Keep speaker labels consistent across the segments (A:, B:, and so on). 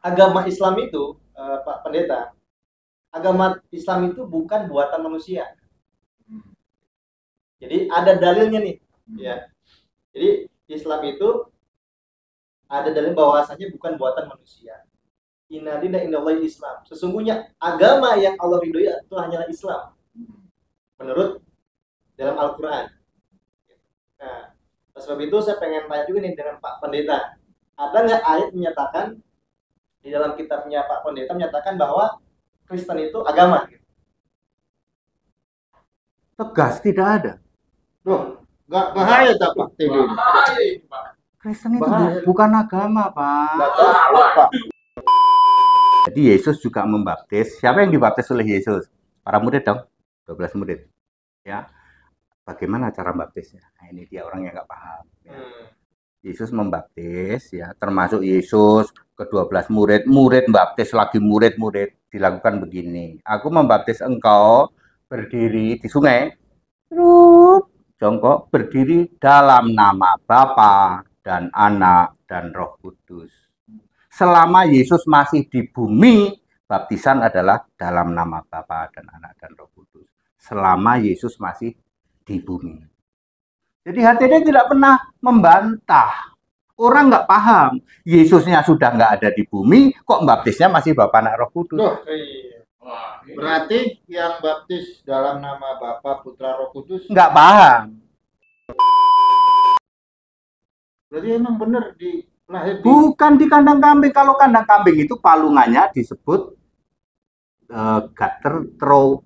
A: agama Islam itu, Pak Pendeta, agama Islam itu bukan buatan manusia. Jadi ada dalilnya nih, ya. Jadi Islam itu ada dalil bahwasanya bukan buatan manusia. Inna dina indallahi Islam. Sesungguhnya agama yang Allah ridhoi itu hanyalah Islam. Menurut dalam Al-Qur'an. Nah, sebab itu saya pengen tanya juga nih dengan Pak Pendeta. Ada nggak ayat menyatakan di dalam kitabnya Pak Pendeta menyatakan bahwa Kristen itu agama?
B: Tegas tidak ada.
C: Loh, nggak bahaya tak Pak TD?
B: Kristen itu
C: Bahaya.
B: bukan agama, Pak.
C: Nggak tahu Pak.
B: Jadi Yesus juga membaptis. Siapa yang dibaptis oleh Yesus? Para murid dong, 12 murid. Ya, bagaimana cara baptisnya? Nah, ini dia orang yang nggak paham. Ya. Yesus membaptis, ya, termasuk Yesus ke-12 murid baptis lagi murid dilakukan begini. Aku membaptis engkau berdiri di sungai, jongkok berdiri dalam nama Bapa dan Anak dan Roh Kudus. Selama Yesus masih di bumi, baptisan adalah dalam nama Bapa dan Anak dan Roh Kudus. Selama Yesus masih di bumi. Jadi HTD tidak pernah membantah. Orang nggak paham. Yesusnya sudah nggak ada di bumi, kok baptisnya masih Bapa Anak Roh Kudus.
C: Loh, berarti yang baptis dalam nama Bapa, Putra, Roh Kudus
B: Nggak paham.
C: berarti emang benar di lahir di
B: Bukan di kandang kambing. Kalau kandang kambing itu palungannya disebut gutter throw.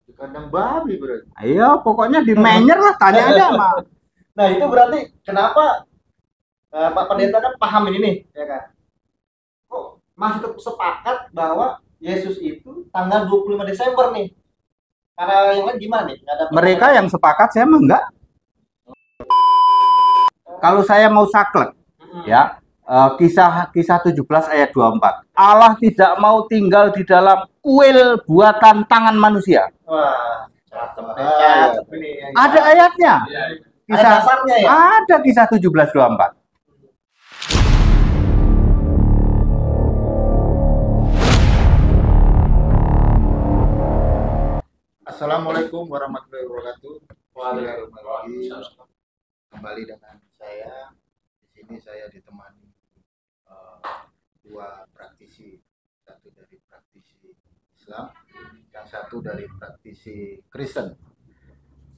C: di kandang babi berarti.
B: Ayo, pokoknya di menyer lah, tanya aja sama.
A: Nah, itu berarti kenapa Pak Pendeta kan paham ini nih, ya kan? Kok masih tetap sepakat bahwa Yesus itu tanggal 25 Desember nih? Karena yang lain gimana nih? Nggak ada
B: Mereka yang sepakat, saya mah enggak. Kalau saya mau saklek, ya, kisah 17 ayat 24. Allah tidak mau tinggal di dalam kuil buatan tangan manusia.
A: Wah, catat ini.
B: Ada ayatnya. Kisah
A: dasarnya ya?
B: Ada kisah 17:24.
C: Assalamualaikum warahmatullahi wabarakatuh. Kembali dengan saya. Di sini saya ditemani dua praktisi, satu dari praktisi Islam, yang satu dari praktisi Kristen.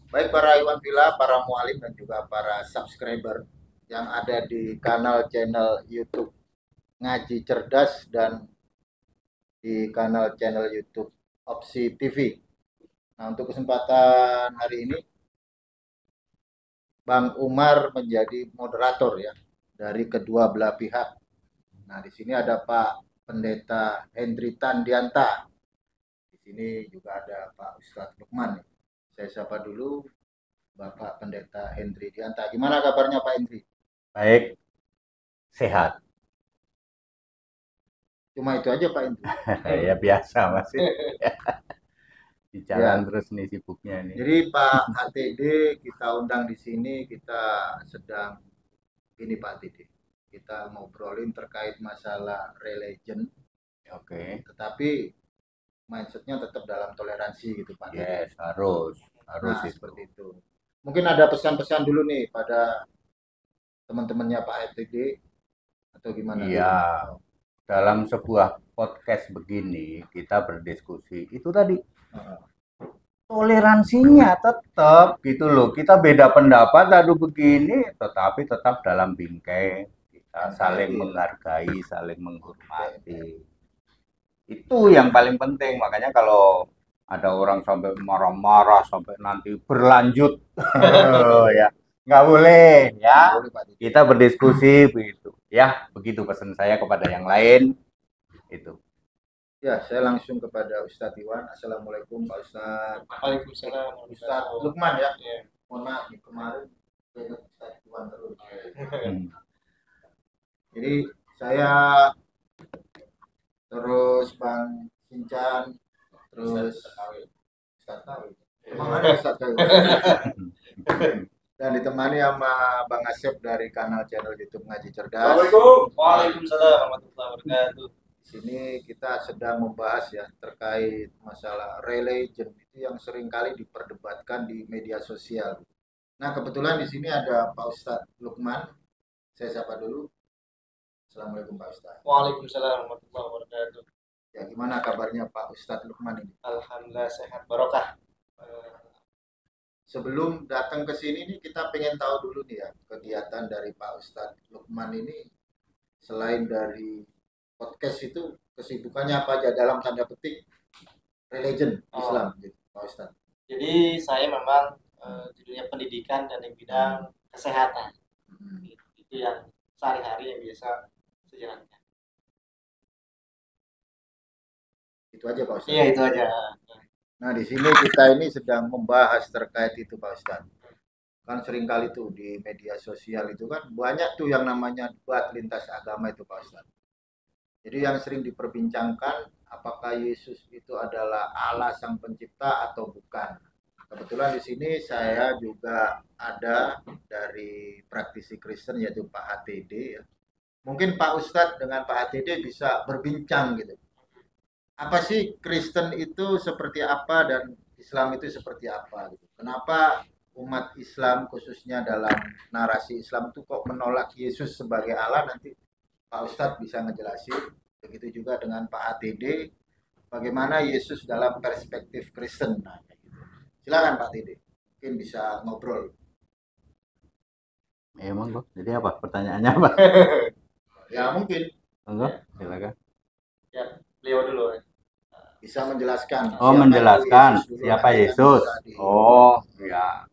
C: Baik para Iwan Villa, para mualim dan juga para subscriber yang ada di channel YouTube Ngaji Cerdas dan di channel YouTube Opsi TV. Nah, untuk kesempatan hari ini Bang Umar menjadi moderator ya dari kedua belah pihak. Nah, di sini ada Pak Pendeta Hendri Tandianta. Di sini juga ada Pak Ustadz Lukman. Saya sapa dulu Bapak Pendeta Hendri Dianta. Gimana kabarnya Pak Hendri?
B: Baik, sehat.
C: Cuma itu aja Pak Hendri.
B: Ya biasa masih. Di jalan terus nih sibuknya nih.
C: Jadi Pak HTD kita undang di sini, kita sedang ini Pak HTD. Kita ngobrolin terkait masalah religion.
B: Oke.
C: Tetapi mindsetnya tetap dalam toleransi gitu Pak.
B: Yes, harus
C: Nah,
B: itu.
C: seperti itu. Mungkin ada pesan-pesan dulu nih pada teman-temannya Pak HTD atau gimana?
B: Iya. Dalam sebuah podcast begini kita berdiskusi itu tadi toleransinya tetap gitu loh. Kita beda pendapat aduh begini, tetapi tetap dalam bingkai kita saling menghargai, saling menghormati. Itu yang paling penting. Makanya kalau ada orang sampai marah-marah sampai nanti berlanjut, ya nggak boleh ya. Kita berdiskusi begitu. Ya, begitu pesan saya kepada yang lain itu.
C: Ya, saya langsung kepada Ustadz Iwan. Assalamualaikum Pak Ustadz.
A: Waalaikumsalam.
C: Ustadz Lukman ya. Mohon maaf nih kemarin saya Ustadz Iwan terus. Jadi saya terus Bang Sincan terus Ustadz Tawi. Emang ada Ustadz Tawi. Dan ditemani sama Bang Asep dari channel YouTube Ngaji Cerdas.
A: Assalamualaikum. Waalaikumsalam warahmatullahi wabarakatuh.
C: Di sini kita sedang membahas ya terkait masalah religion itu yang sering kali diperdebatkan di media sosial. Nah, kebetulan di sini ada Pak Ustadz Lukman. Saya sapa dulu. Assalamualaikum Pak Ustadz.
A: Waalaikumsalam warahmatullahi wabarakatuh.
C: Ya, gimana kabarnya Pak Ustadz Lukman ini?
A: Alhamdulillah sehat barokah.
C: Sebelum datang ke sini nih kita pengen tahu dulu nih ya kegiatan dari Pak Ustadz Lukman ini selain dari podcast itu kesibukannya apa aja dalam tanda petik religion Islam gitu Pak Ustadz.
A: Jadi saya memang judulnya pendidikan dan di bidang kesehatan. Itu yang sehari-hari yang biasa sejalannya.
C: Itu aja Pak Ustadz.
A: Iya, itu aja.
C: Nah, di sini kita ini sedang membahas terkait itu Pak Ustadz. Kan sering kali tuh di media sosial itu kan banyak tuh yang namanya debat lintas agama itu Pak Ustadz. Jadi yang sering diperbincangkan apakah Yesus itu adalah Allah Sang Pencipta atau bukan. Kebetulan di sini saya juga ada dari praktisi Kristen yaitu Pak HTD ya. Mungkin Pak Ustadz dengan Pak HTD bisa berbincang gitu. Apa sih Kristen itu seperti apa dan Islam itu seperti apa gitu. Kenapa umat Islam khususnya dalam narasi Islam itu kok menolak Yesus sebagai Allah, nanti Pak Ustadz bisa ngejelasin. Begitu juga dengan Pak ATD, bagaimana Yesus dalam perspektif Kristen. Nah, gitu. Silakan Pak ATD, mungkin bisa ngobrol.
B: Emang kok, jadi apa pertanyaannya apa?
C: Ya mungkin.
B: Enggak, silakan.
A: Ya, beliau dulu.
C: Bisa menjelaskan.
B: Oh, menjelaskan siapa Yesus. Oh, ya.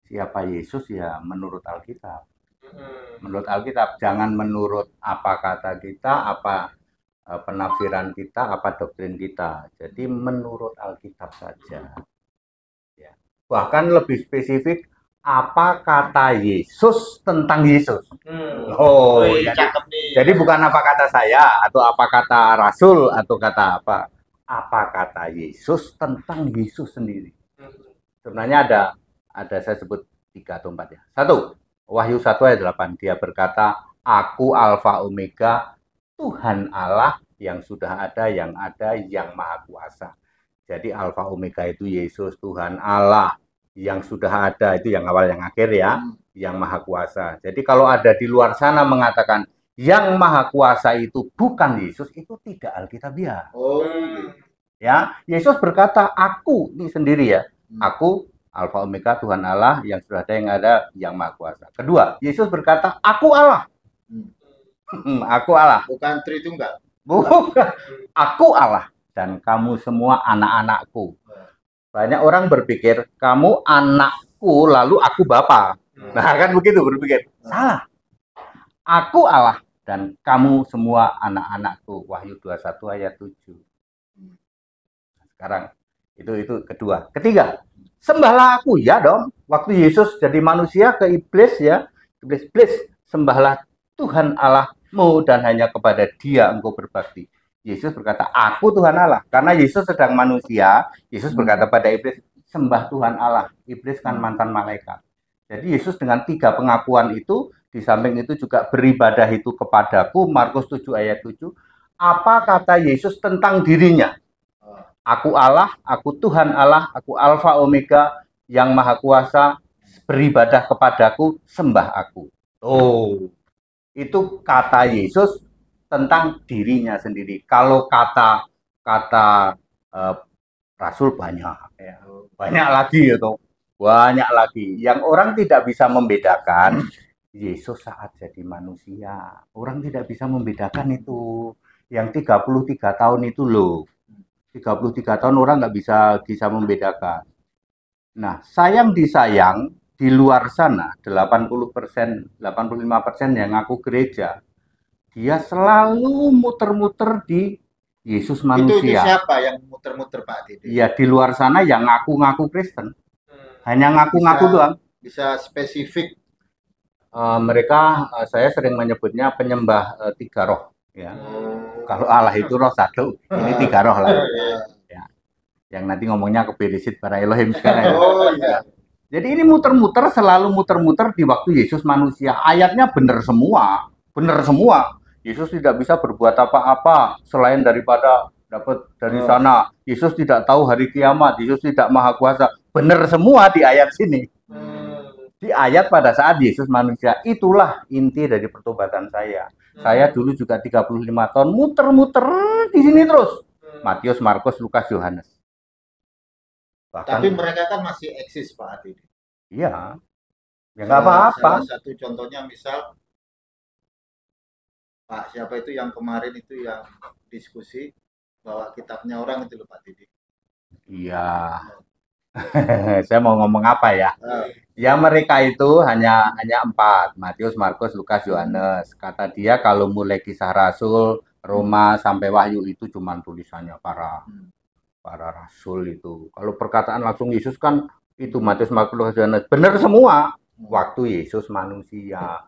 B: Siapa Yesus ya menurut Alkitab. Menurut Alkitab, jangan menurut apa kata kita, apa penafsiran kita, apa doktrin kita. Jadi menurut Alkitab saja. Ya. Bahkan lebih spesifik, apa kata Yesus tentang Yesus. Oh, jadi bukan apa kata saya atau apa kata Rasul atau kata apa. Apa kata Yesus tentang Yesus sendiri. Sebenarnya ada saya sebut 3 atau 4 ya. 1, Wahyu 1 ayat 8, dia berkata, aku Alfa Omega, Tuhan Allah yang sudah ada, yang Maha Kuasa. Jadi Alfa Omega itu Yesus, Tuhan Allah yang sudah ada, itu yang awal yang akhir ya, yang Maha Kuasa. Jadi kalau ada di luar sana mengatakan yang Maha Kuasa itu bukan Yesus, itu tidak alkitabiah.
C: Oh.
B: Ya, Yesus berkata, aku ini sendiri ya, aku Alfa Omega, Tuhan Allah yang sudah ada, yang Maha Kuasa. Kedua, Yesus berkata, aku Allah. Aku Allah.
C: Bukan Tritunggal.
B: Bukan. Aku Allah dan kamu semua anak-anakku. Banyak orang berpikir kamu anakku lalu aku Bapa. Nah, kan begitu berpikir. Salah. Aku Allah dan kamu semua anak-anakku. Wahyu 21 ayat 7. Sekarang itu kedua. Ketiga, sembahlah aku. Ya dong. Waktu Yesus jadi manusia ke iblis ya. Iblis, sembahlah Tuhan Allahmu dan hanya kepada Dia engkau berbakti. Yesus berkata, aku Tuhan Allah. Karena Yesus sedang manusia, Yesus berkata pada iblis, sembah Tuhan Allah. Iblis kan mantan malaikat. Jadi Yesus dengan 3 pengakuan itu, di samping itu juga beribadah itu kepadaku, Markus 7 ayat 7. Apa kata Yesus tentang dirinya? Aku Allah, aku Tuhan Allah, aku Alfa Omega, yang Maha Kuasa, beribadah kepadaku, sembah aku. Oh, itu kata Yesus tentang dirinya sendiri. Kalau kata Rasul banyak, ya. Banyak lagi itu, banyak lagi. Yang orang tidak bisa membedakan Yesus saat jadi manusia. Orang tidak bisa membedakan itu. Yang 33 tahun itu loh. 33 tahun orang nggak bisa membedakan. Nah, sayang disayang di luar sana 80%, 85% yang ngaku gereja, dia selalu muter-muter di Yesus manusia.
C: Itu siapa yang muter-muter Pak Didi?
B: Ya di luar sana yang ngaku-ngaku Kristen, hanya ngaku-ngaku doang.
C: Bisa spesifik?
B: Mereka, saya sering menyebutnya penyembah 3 roh. Ya. Kalau Allah itu roh 1, ini 3 roh lah. Ya. Yang nanti ngomongnya ke Berisit para Elohim sekarang.
C: Oh iya.
B: Jadi ini muter-muter, selalu muter-muter di waktu Yesus manusia. Ayatnya benar semua, benar semua. Yesus tidak bisa berbuat apa-apa selain daripada dapat dari sana. Yesus tidak tahu hari kiamat. Yesus tidak maha kuasa. Benar semua di ayat sini. Di ayat pada saat Yesus manusia. Itulah inti dari pertobatan saya. Saya dulu juga 35 tahun muter-muter di sini terus. Matius, Markus, Lukas, Yohanes.
C: Bahkan, tapi mereka kan masih eksis Pak Adi.
B: Iya. Ya nggak apa-apa.
C: Salah satu contohnya misal Pak siapa itu yang kemarin itu yang diskusi bahwa kitabnya orang itu loh Pak Didi.
B: Iya. Saya mau ngomong apa ya? Ya mereka itu hanya 4, Matius, Markus, Lukas, Yohanes. Kata dia kalau mulai Kisah Rasul, Roma sampai Wahyu itu cuma tulisannya para rasul itu. Kalau perkataan langsung Yesus kan itu Matius, Markus, Lukas, Yohanes. Benar semua. Waktu Yesus manusia.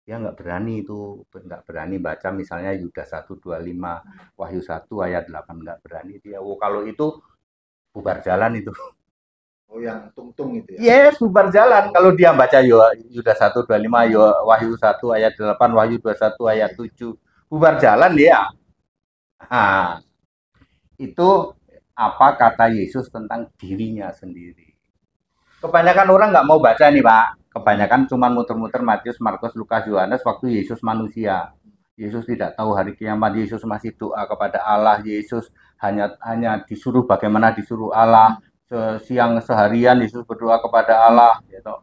B: Dia nggak berani itu, nggak berani baca misalnya Yudas 1:25, Wahyu 1 ayat 8, nggak berani dia. Oh kalau itu bubar jalan itu.
C: Oh yang tungtung itu
B: ya? Yes, bubar jalan. Kalau dia baca Yudas 1:25, Wahyu 1 ayat 8, Wahyu 21 ayat 7, bubar jalan dia. Nah, itu apa kata Yesus tentang dirinya sendiri. Kebanyakan orang nggak mau baca nih Pak. Kebanyakan cuma muter-muter Matius, Markus, Lukas, Yohanes waktu Yesus manusia. Yesus tidak tahu hari kiamat. Yesus masih doa kepada Allah. Yesus hanya disuruh bagaimana disuruh Allah. Siang seharian Yesus berdoa kepada Allah. Gitu.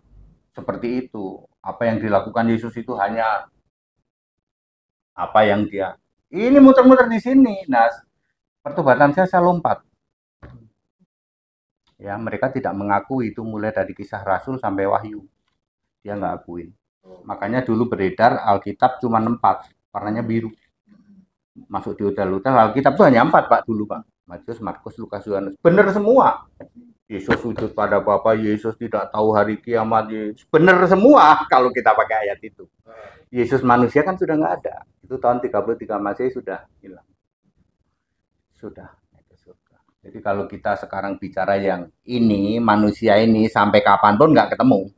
B: Seperti itu. Apa yang dilakukan Yesus itu hanya apa yang dia. Ini muter-muter di sini. Nah, pertobatan saya lompat. Ya, mereka tidak mengakui itu mulai dari Kisah Rasul sampai Wahyu. Dia nggak akuin. Makanya dulu beredar Alkitab cuma 4, warnanya biru. Masuk di hotel-hotel Alkitab itu hanya 4 Pak dulu Pak. Matius, Markus, Lukas, Yohanes. Benar semua. Yesus sujud pada Bapa, Yesus tidak tahu hari kiamat. Yesus. Benar semua kalau kita pakai ayat itu. Yesus manusia kan sudah nggak ada. Itu tahun 33 Masehi sudah hilang. Sudah. Jadi kalau kita sekarang bicara yang ini, manusia ini sampai kapanpun nggak ketemu.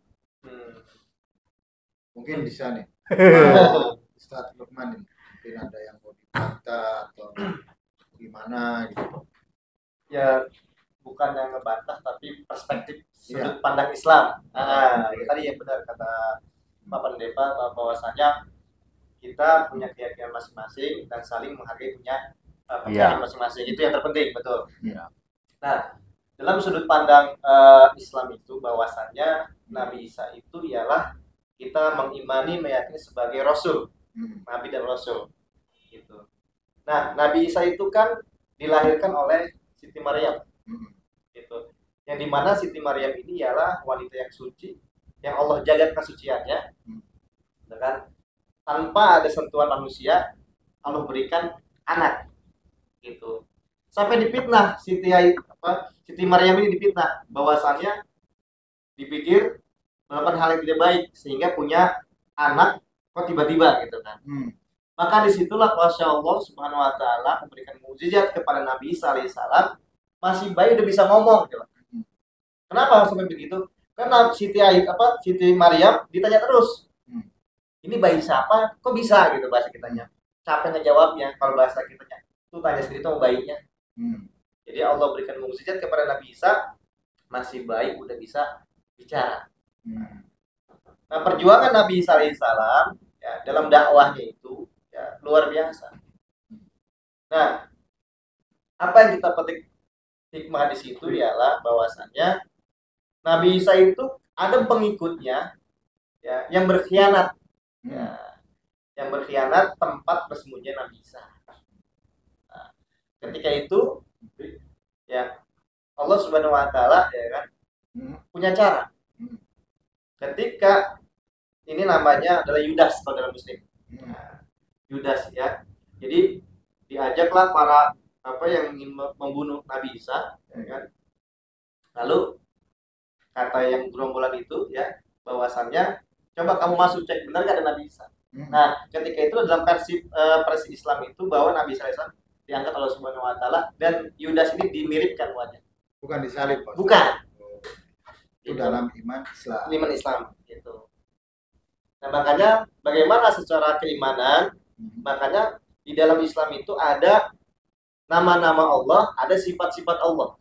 C: Mungkin bisa nih. Ustaz Lukman mungkin ada yang mau dibantah atau gimana gitu.
A: Ya bukan yang ngebantah tapi perspektif sudut pandang Islam. Tadi yang benar kata Pak Pendeta bahwasanya kita punya keyakinan masing-masing dan saling menghargai punya keyakinan masing-masing. Itu yang terpenting, betul. Nah, dalam sudut pandang Islam itu bahwasanya Nabi Isa itu ialah kita meyakini sebagai Rasul, Nabi dan Rasul, gitu. Nah, Nabi Isa itu kan dilahirkan oleh Siti Maryam, gitu. Yang dimana Siti Maryam ini ialah wanita yang suci, yang Allah jaga kesuciannya, kan? Tanpa ada sentuhan manusia, Allah berikan anak, gitu. Sampai dipitnah Siti Maryam ini dipitnah bahwasannya dipikir melakukan hal yang tidak baik sehingga punya anak kok tiba-tiba gitu kan. Maka disitulah Masya Allah Subhanahu Wa Taala memberikan mukjizat kepada Nabi Isa alaihissalam, masih bayi udah bisa ngomong gitu. Kenapa sampai begitu? Karena Siti Maryam ditanya terus, ini bayi siapa? Kok bisa gitu bahasa kitanya? Capek ngejawabnya kalau bahasa kitanya. Itu tanya sendiri itu bayinya. Jadi Allah berikan mukjizat kepada Nabi Isa, masih bayi udah bisa bicara. Nah, perjuangan Nabi Isa alaihissalam ya, dalam dakwahnya itu ya, luar biasa. Nah, apa yang kita petik hikmah di situ ialah bahwasannya Nabi Isa itu ada pengikutnya ya, yang berkhianat, ya, yang berkhianat tempat bersembunyinya Nabi Isa. Nah, ketika itu ya Allah Subhanahu Wa Taala ya kan punya cara. Ketika ini namanya adalah Yudas kalau dalam Muslim. Nah, Yudas ya. Jadi diajaklah para yang ingin membunuh Nabi Isa, ya kan. Lalu kata yang gerombolan itu ya bahwasannya coba kamu masuk cek benar nggak ada Nabi Isa. Nah ketika itu dalam versi Islam itu bahwa Nabi Isa diangkat oleh Subhanahu Wa Taala dan Yudas ini dimiripkan wajah.
C: Bukan disalib.
A: Bukan.
C: Itu dalam iman Islam.
A: Iman Islam gitu. Nah, makanya bagaimana secara keimanan? Makanya di dalam Islam itu ada nama-nama Allah, ada sifat-sifat Allah.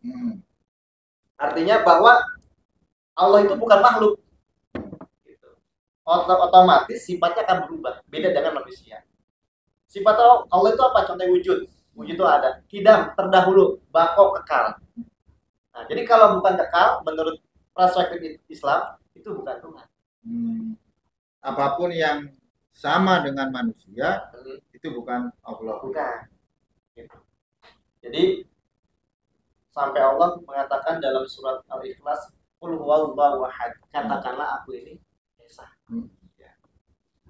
A: Artinya bahwa Allah itu bukan makhluk. Gitu. Otomatis sifatnya akan berubah, beda dengan manusia. Sifat Allah itu apa? Contoh wujud. Wujud itu ada. Kidam, terdahulu, bako, kekal. Nah, jadi kalau bukan kekal, menurut perspektif Islam, itu bukan Tuhan.
C: Apapun yang sama dengan manusia, itu bukan Allah.
A: Bukan. Gitu. Jadi sampai Allah mengatakan dalam surat Al-Ikhlas, Qul huwallahu ahad. Katakanlah aku ini Esa. Ya.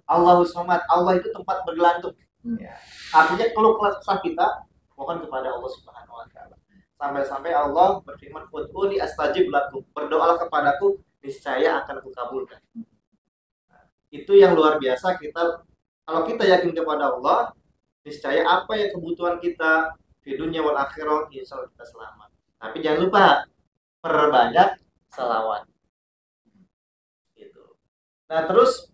A: Allahus Samad. Allah itu tempat bergelantung. Ya. Artinya keluh kesah kita mohon kepada Allah Subhanahu wa taala. Sampai-sampai Allah berfirman, "Ud'uni astajib lakum." Berdoalah kepadaku, niscaya akan kukabulkan. Nah, itu yang luar biasa kita. Kalau kita yakin kepada Allah, niscaya apa yang kebutuhan kita di dunia wal akhirah, insya Allah kita selamat. Tapi jangan lupa perbanyak selawat. Gitu. Nah, terus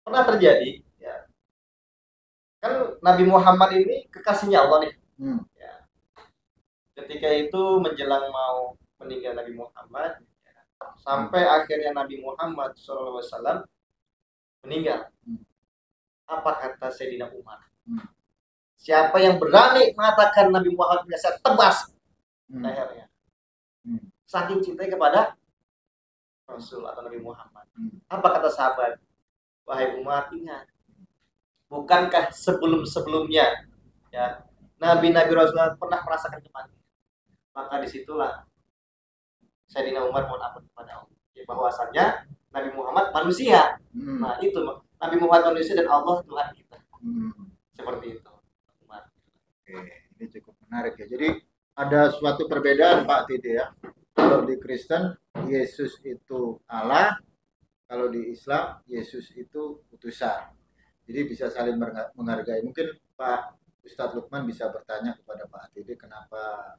A: pernah terjadi, ya, kan Nabi Muhammad ini kekasihnya Allah nih. Ya. Ketika itu menjelang mau meninggal Nabi Muhammad, ya, sampai akhirnya Nabi Muhammad SAW meninggal. Apa kata Sayyidina Umar? Siapa yang berani mengatakan Nabi Muhammad saya tebas lehernya. Saking cintanya kepada Rasul atau Nabi Muhammad. Apa kata sahabat? Wahai Umar, ingat, bukankah sebelum-sebelumnya ya Nabi-Nabi Rasulullah pernah merasakan kematian? Maka disitulah Sayyidina Umar mohon ampun kepada Allah. Ya, bahwasannya Nabi Muhammad manusia. Nah itu Nabi Muhammad manusia dan Allah Tuhan kita. Seperti itu.
C: Oke, ini cukup menarik ya. Jadi ada suatu perbedaan Pak Tide ya. Kalau di Kristen Yesus itu Allah, kalau di Islam Yesus itu utusan. Jadi bisa saling menghargai. Mungkin Pak Ustadz Lukman bisa bertanya kepada Pak Tide kenapa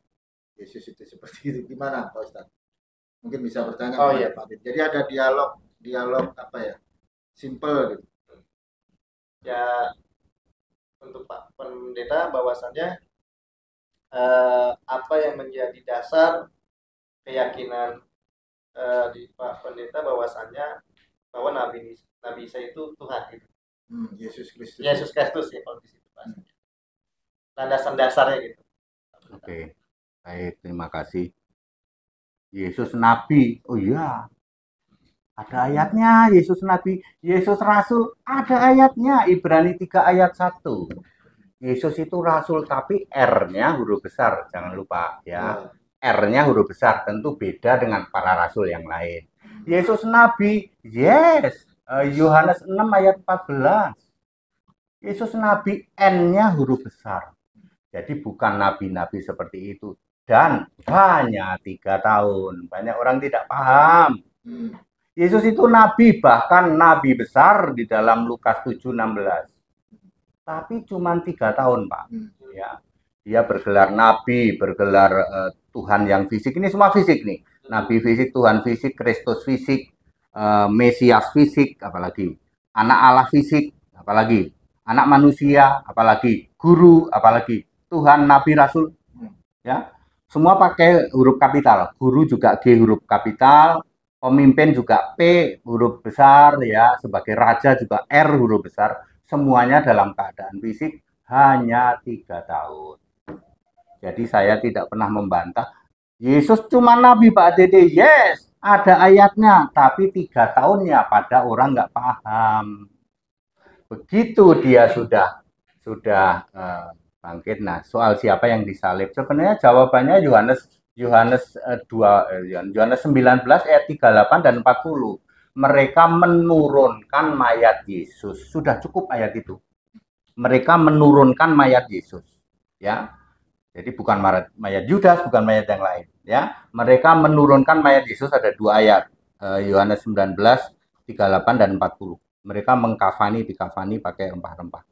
C: Yesus itu seperti itu. Gimana Pak Ustadz? Mungkin bisa bertanya kepada Pak Tide. Jadi ada dialog apa ya? Simple gitu.
A: Ya, untuk Pak Pendeta bahwasannya apa yang menjadi dasar keyakinan di Pak Pendeta bahwasannya bahwa Nabi Isa itu Tuhan gitu.
C: Yesus Kristus.
A: Yesus Kristus ya kalau di situ bahasanya. Landasan dasarnya gitu.
B: Oke. Baik, terima kasih. Yesus Nabi. Oh iya. Ada ayatnya, Yesus Nabi, Yesus Rasul, ada ayatnya, Ibrani 3 ayat 1. Yesus itu Rasul, tapi R-nya huruf besar, jangan lupa ya. R-nya huruf besar, tentu beda dengan para Rasul yang lain. Yesus Nabi, yes, Yohanes 6 ayat 14. Yesus Nabi, N-nya huruf besar. Jadi bukan nabi-nabi seperti itu. Dan hanya 3 tahun, banyak orang tidak paham. Yesus itu nabi, bahkan nabi besar di dalam Lukas 7:16. Tapi cuma 3 tahun, Pak. Ya. Dia bergelar nabi, bergelar Tuhan yang fisik. Ini semua fisik nih. Nabi fisik, Tuhan fisik, Kristus fisik, Mesias fisik, apalagi anak Allah fisik, apalagi anak manusia, apalagi guru, apalagi Tuhan, nabi, rasul. Ya. Semua pakai huruf kapital. Guru juga G huruf kapital. Pemimpin juga P huruf besar ya, sebagai raja juga R huruf besar, semuanya dalam keadaan fisik hanya 3 tahun. Jadi saya tidak pernah membantah Yesus cuma nabi Pak Dede, yes, ada ayatnya, tapi 3 tahunnya pada orang nggak paham. Begitu dia sudah bangkit. Nah, soal siapa yang disalib, sebenarnya jawabannya Yohanes 19 ayat 38 dan 40. Mereka menurunkan mayat Yesus. Sudah cukup ayat itu. Mereka menurunkan mayat Yesus. Ya. Jadi bukan mayat Yudas, bukan mayat yang lain. Ya. Mereka menurunkan mayat Yesus, ada 2 ayat. Yohanes 19, 38 dan 40. Mereka dikafani pakai rempah-rempah.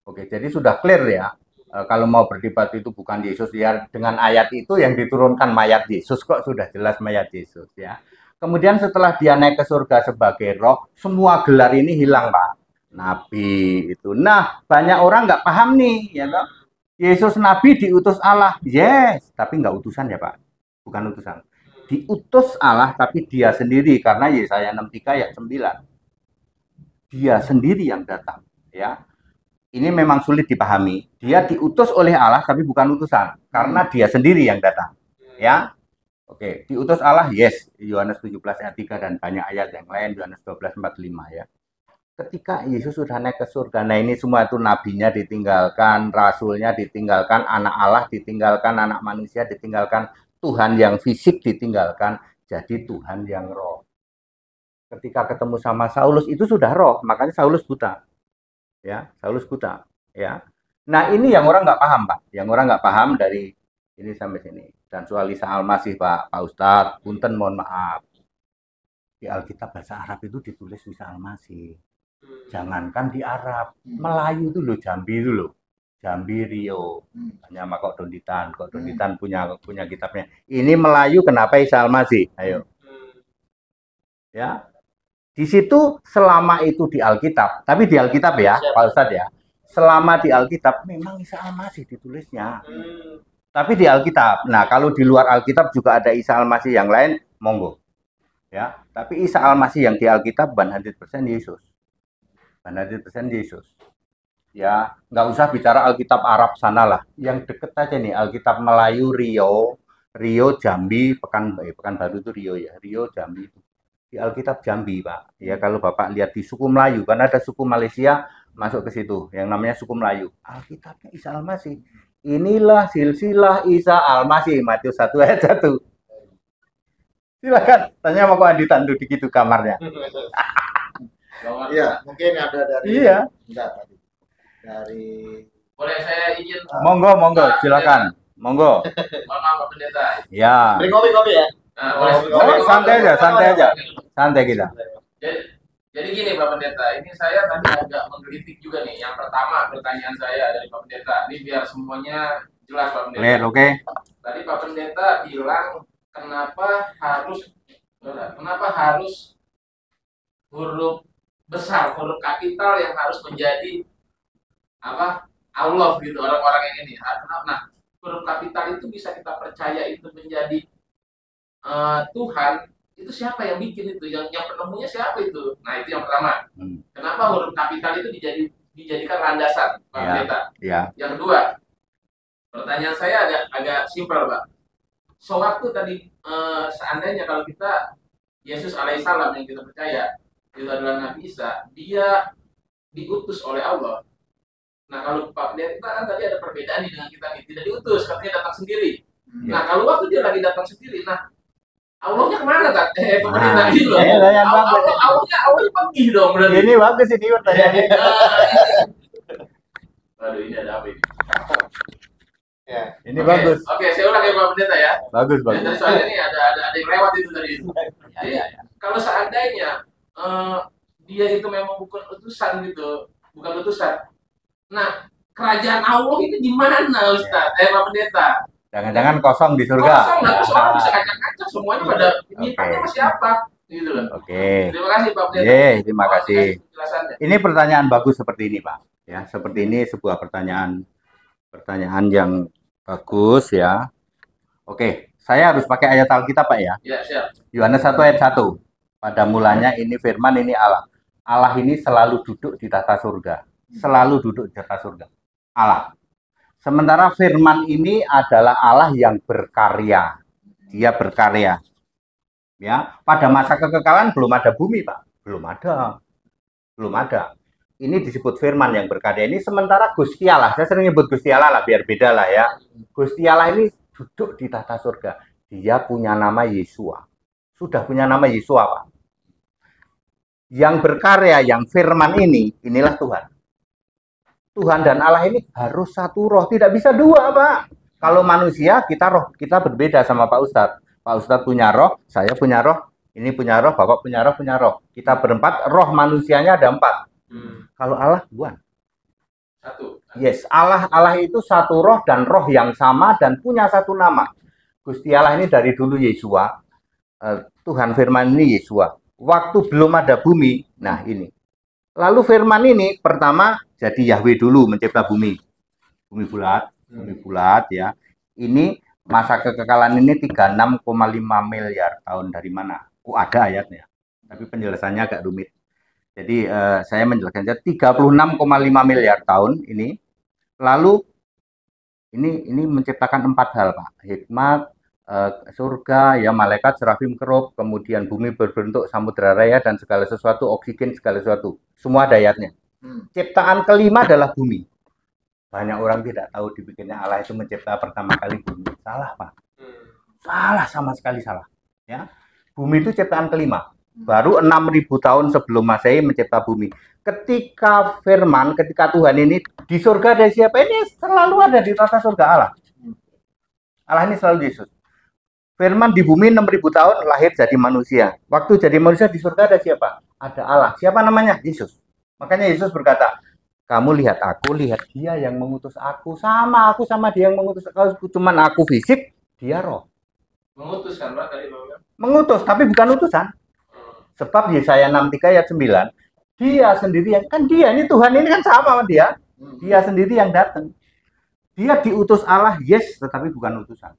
B: Oke, jadi sudah clear ya. Kalau mau berdebat itu bukan Yesus ya, dengan ayat itu yang diturunkan mayat Yesus kok sudah jelas mayat Yesus ya. Kemudian setelah dia naik ke surga sebagai roh, semua gelar ini hilang, Pak. Nabi itu. Nah, banyak orang nggak paham nih, ya toh. Yesus Nabi diutus Allah, yes, tapi nggak utusan ya Pak, bukan utusan. Diutus Allah, tapi dia sendiri, karena Yesaya 63 ayat 9. Dia sendiri yang datang, ya. Ini memang sulit dipahami. Dia diutus oleh Allah, tapi bukan utusan, karena dia sendiri yang datang, ya. Oke, diutus Allah, yes, Yohanes 17 ayat 3 dan banyak ayat yang lain, Yohanes 12:45 ya. Ketika Yesus sudah naik ke surga, nah ini semua itu nabinya ditinggalkan, rasulnya ditinggalkan, anak Allah ditinggalkan, anak manusia ditinggalkan, Tuhan yang fisik ditinggalkan, jadi Tuhan yang roh. Ketika ketemu sama Saulus itu sudah roh, makanya Saulus buta. Ya, Saulus buta. Ya. Nah ini yang orang nggak paham Pak, yang orang nggak paham dari ini sampai sini. Dan soal Isa Al-Masih Pak Ustadz, punten mohon maaf. Di Alkitab bahasa Arab itu ditulis Isa Al-Masih. Jangankan di Arab, Melayu itu loh, Jambi itu loh. Jambi, Rio, hanya sama Kok Donditan punya kitabnya. Ini Melayu kenapa Isa Al-Masih? Ayo. Ya. Di situ selama itu di Alkitab, tapi di Alkitab ya, Pak Ustadz ya. Selama di Alkitab memang Isa Al-Masih ditulisnya. Tapi di Alkitab. Nah, kalau di luar Alkitab juga ada Isa Al-Masih yang lain, monggo. Ya, tapi Isa Al-Masih yang di Alkitab 100% Yesus. 100% Yesus. Ya, nggak usah bicara Alkitab Arab sana lah. Yang deket aja nih, Alkitab Melayu Rio Jambi, Pekanbaru itu Rio ya. Rio Jambi itu. Di Alkitab Jambi, Pak. Ya, kalau Bapak lihat di suku Melayu, kan ada suku Malaysia masuk ke situ, yang namanya suku Melayu. Alkitabnya Isa Al-Masih. Inilah silsilah Isa Al-Masih, Matius 1 ayat 1. Silakan, tanya sama Kok Andi Tandu di situ kamarnya.
C: Iya, mungkin ada dari enggak tadi. Dari
D: boleh saya izin?
B: Monggo, silakan. Monggo.
D: Mohon maaf Pak Pendeta.
B: Ya.
A: Beri kopi ya.
D: Nah, boleh.
B: Santai aja. Santai kita.
D: Jadi gini Pak Pendeta, ini saya tadi agak menggelitik juga nih. Yang pertama pertanyaan saya dari Pak Pendeta, ini biar semuanya jelas Pak Pendeta.
B: Clear, oke.
D: Tadi Pak Pendeta bilang kenapa harus huruf besar, huruf kapital yang harus menjadi apa Allah gitu, orang-orang yang ini. Nah, huruf kapital itu bisa kita percaya itu menjadi Tuhan, itu siapa yang bikin itu? Yang penemunya siapa itu? Nah, itu yang pertama. Kenapa huruf kapital itu dijadikan landasan, Pak Pendeta?
B: Ya.
D: Yang kedua, pertanyaan saya agak simpel, Pak. Sewaktu tadi seandainya kalau kita Yesus alaihissalam yang kita percaya itu adalah Nabi Isa, dia diutus oleh Allah. Nah, kalau Pak Pendeta kan tadi ada perbedaan dengan kita nih, tidak diutus, katanya datang sendiri. Nah, kalau waktu dia lagi datang sendiri, nah Allahnya kemana Kak? Pemerintah ini loh. Allahnya pergi dong berarti.
B: Ini bagus ini pertanyaannya.
D: Aduh, ini ada apa ini?
C: ya.
B: Ini bagus.
D: Oke, saya ulang ya Pak Pendeta ya.
B: Bagus.
D: Tadi soalnya ini ada yang lewat itu tadi. Jadi kalau seandainya dia itu memang bukan utusan gitu, bukan utusan. Nah, kerajaan Allah ini di mana Ustaz? Pak Pendeta.
B: Jangan-jangan kosong di surga.
D: Kosong, orang bisa kacang-kacang semuanya pada nyimpannya sama siapa? Gitu loh.
B: Oke.
D: Terima kasih Pak Pendeta.
B: Terima kasih. Ini pertanyaan bagus seperti ini, Pak. Ya, seperti ini sebuah pertanyaan yang bagus ya. Oke, saya harus pakai ayat Alkitab, Pak ya.
D: Ya, siap.
B: Yohanes 1 ayat 1. Pada mulanya ini firman, ini Allah. Allah ini selalu duduk di tata surga. Selalu duduk di tata surga. Allah. Sementara firman ini adalah Allah yang berkarya. Dia berkarya. Ya, pada masa kekekalan belum ada bumi, Pak. Belum ada. Ini disebut firman yang berkarya. Ini sementara Gusti Allah. Saya sering nyebut Gusti Allah lah, biar beda lah ya. Gusti Allah ini duduk di tata surga. Dia punya nama Yesua. Sudah punya nama Yesua, Pak. Yang berkarya, yang firman ini, inilah Tuhan. Tuhan dan Allah ini harus satu roh, tidak bisa dua, Pak. Kalau manusia kita berbeda sama Pak Ustadz. Pak Ustadz punya roh, saya punya roh, ini punya roh, Bapak punya roh. Kita berempat, roh manusianya ada 4. Kalau Allah bukan.
D: Satu.
B: Yes, Allah itu satu roh dan roh yang sama dan punya satu nama. Gusti Allah ini dari dulu Yesua. Tuhan firman ini Yesua. Waktu belum ada bumi, nah ini. Lalu firman ini pertama jadi Yahweh dulu mencipta bumi. Bumi bulat ya. Ini masa kekekalan ini 36,5 miliar tahun dari mana? Oh, ada ayatnya. Tapi penjelasannya agak rumit. Jadi saya menjelaskan saja 36,5 miliar tahun ini. Lalu ini menciptakan 4 hal, Pak. Hikmat, surga, ya malaikat, serafim, kerub, kemudian bumi berbentuk samudra raya dan segala sesuatu, oksigen, segala sesuatu. Semua ada ayatnya. Ciptaan kelima adalah bumi. Banyak orang tidak tahu dibikinnya Allah itu mencipta pertama kali bumi. Salah, Pak. Salah, sama sekali salah. Ya, bumi itu ciptaan kelima. Baru 6.000 tahun sebelum Masehi mencipta bumi. Ketika firman, ketika Tuhan ini di surga ada siapa? Ini selalu ada di tata surga Allah. Allah ini selalu Yesus. Firman di bumi 6.000 tahun lahir jadi manusia. Waktu jadi manusia di surga ada siapa? Ada Allah. Siapa namanya? Yesus. Makanya Yesus berkata, kamu lihat aku, lihat dia yang mengutus aku. Aku sama dia yang mengutus. Kalau cuma aku fisik, dia roh.
D: Mengutus kan, Pak, tadi Bapak?
B: Mengutus, tapi bukan utusan. Sebab Yesaya 63 ayat 9, dia sendiri yang, kan dia, ini Tuhan ini kan sama sama dia. Dia sendiri yang datang. Dia diutus Allah, yes, tetapi bukan utusan.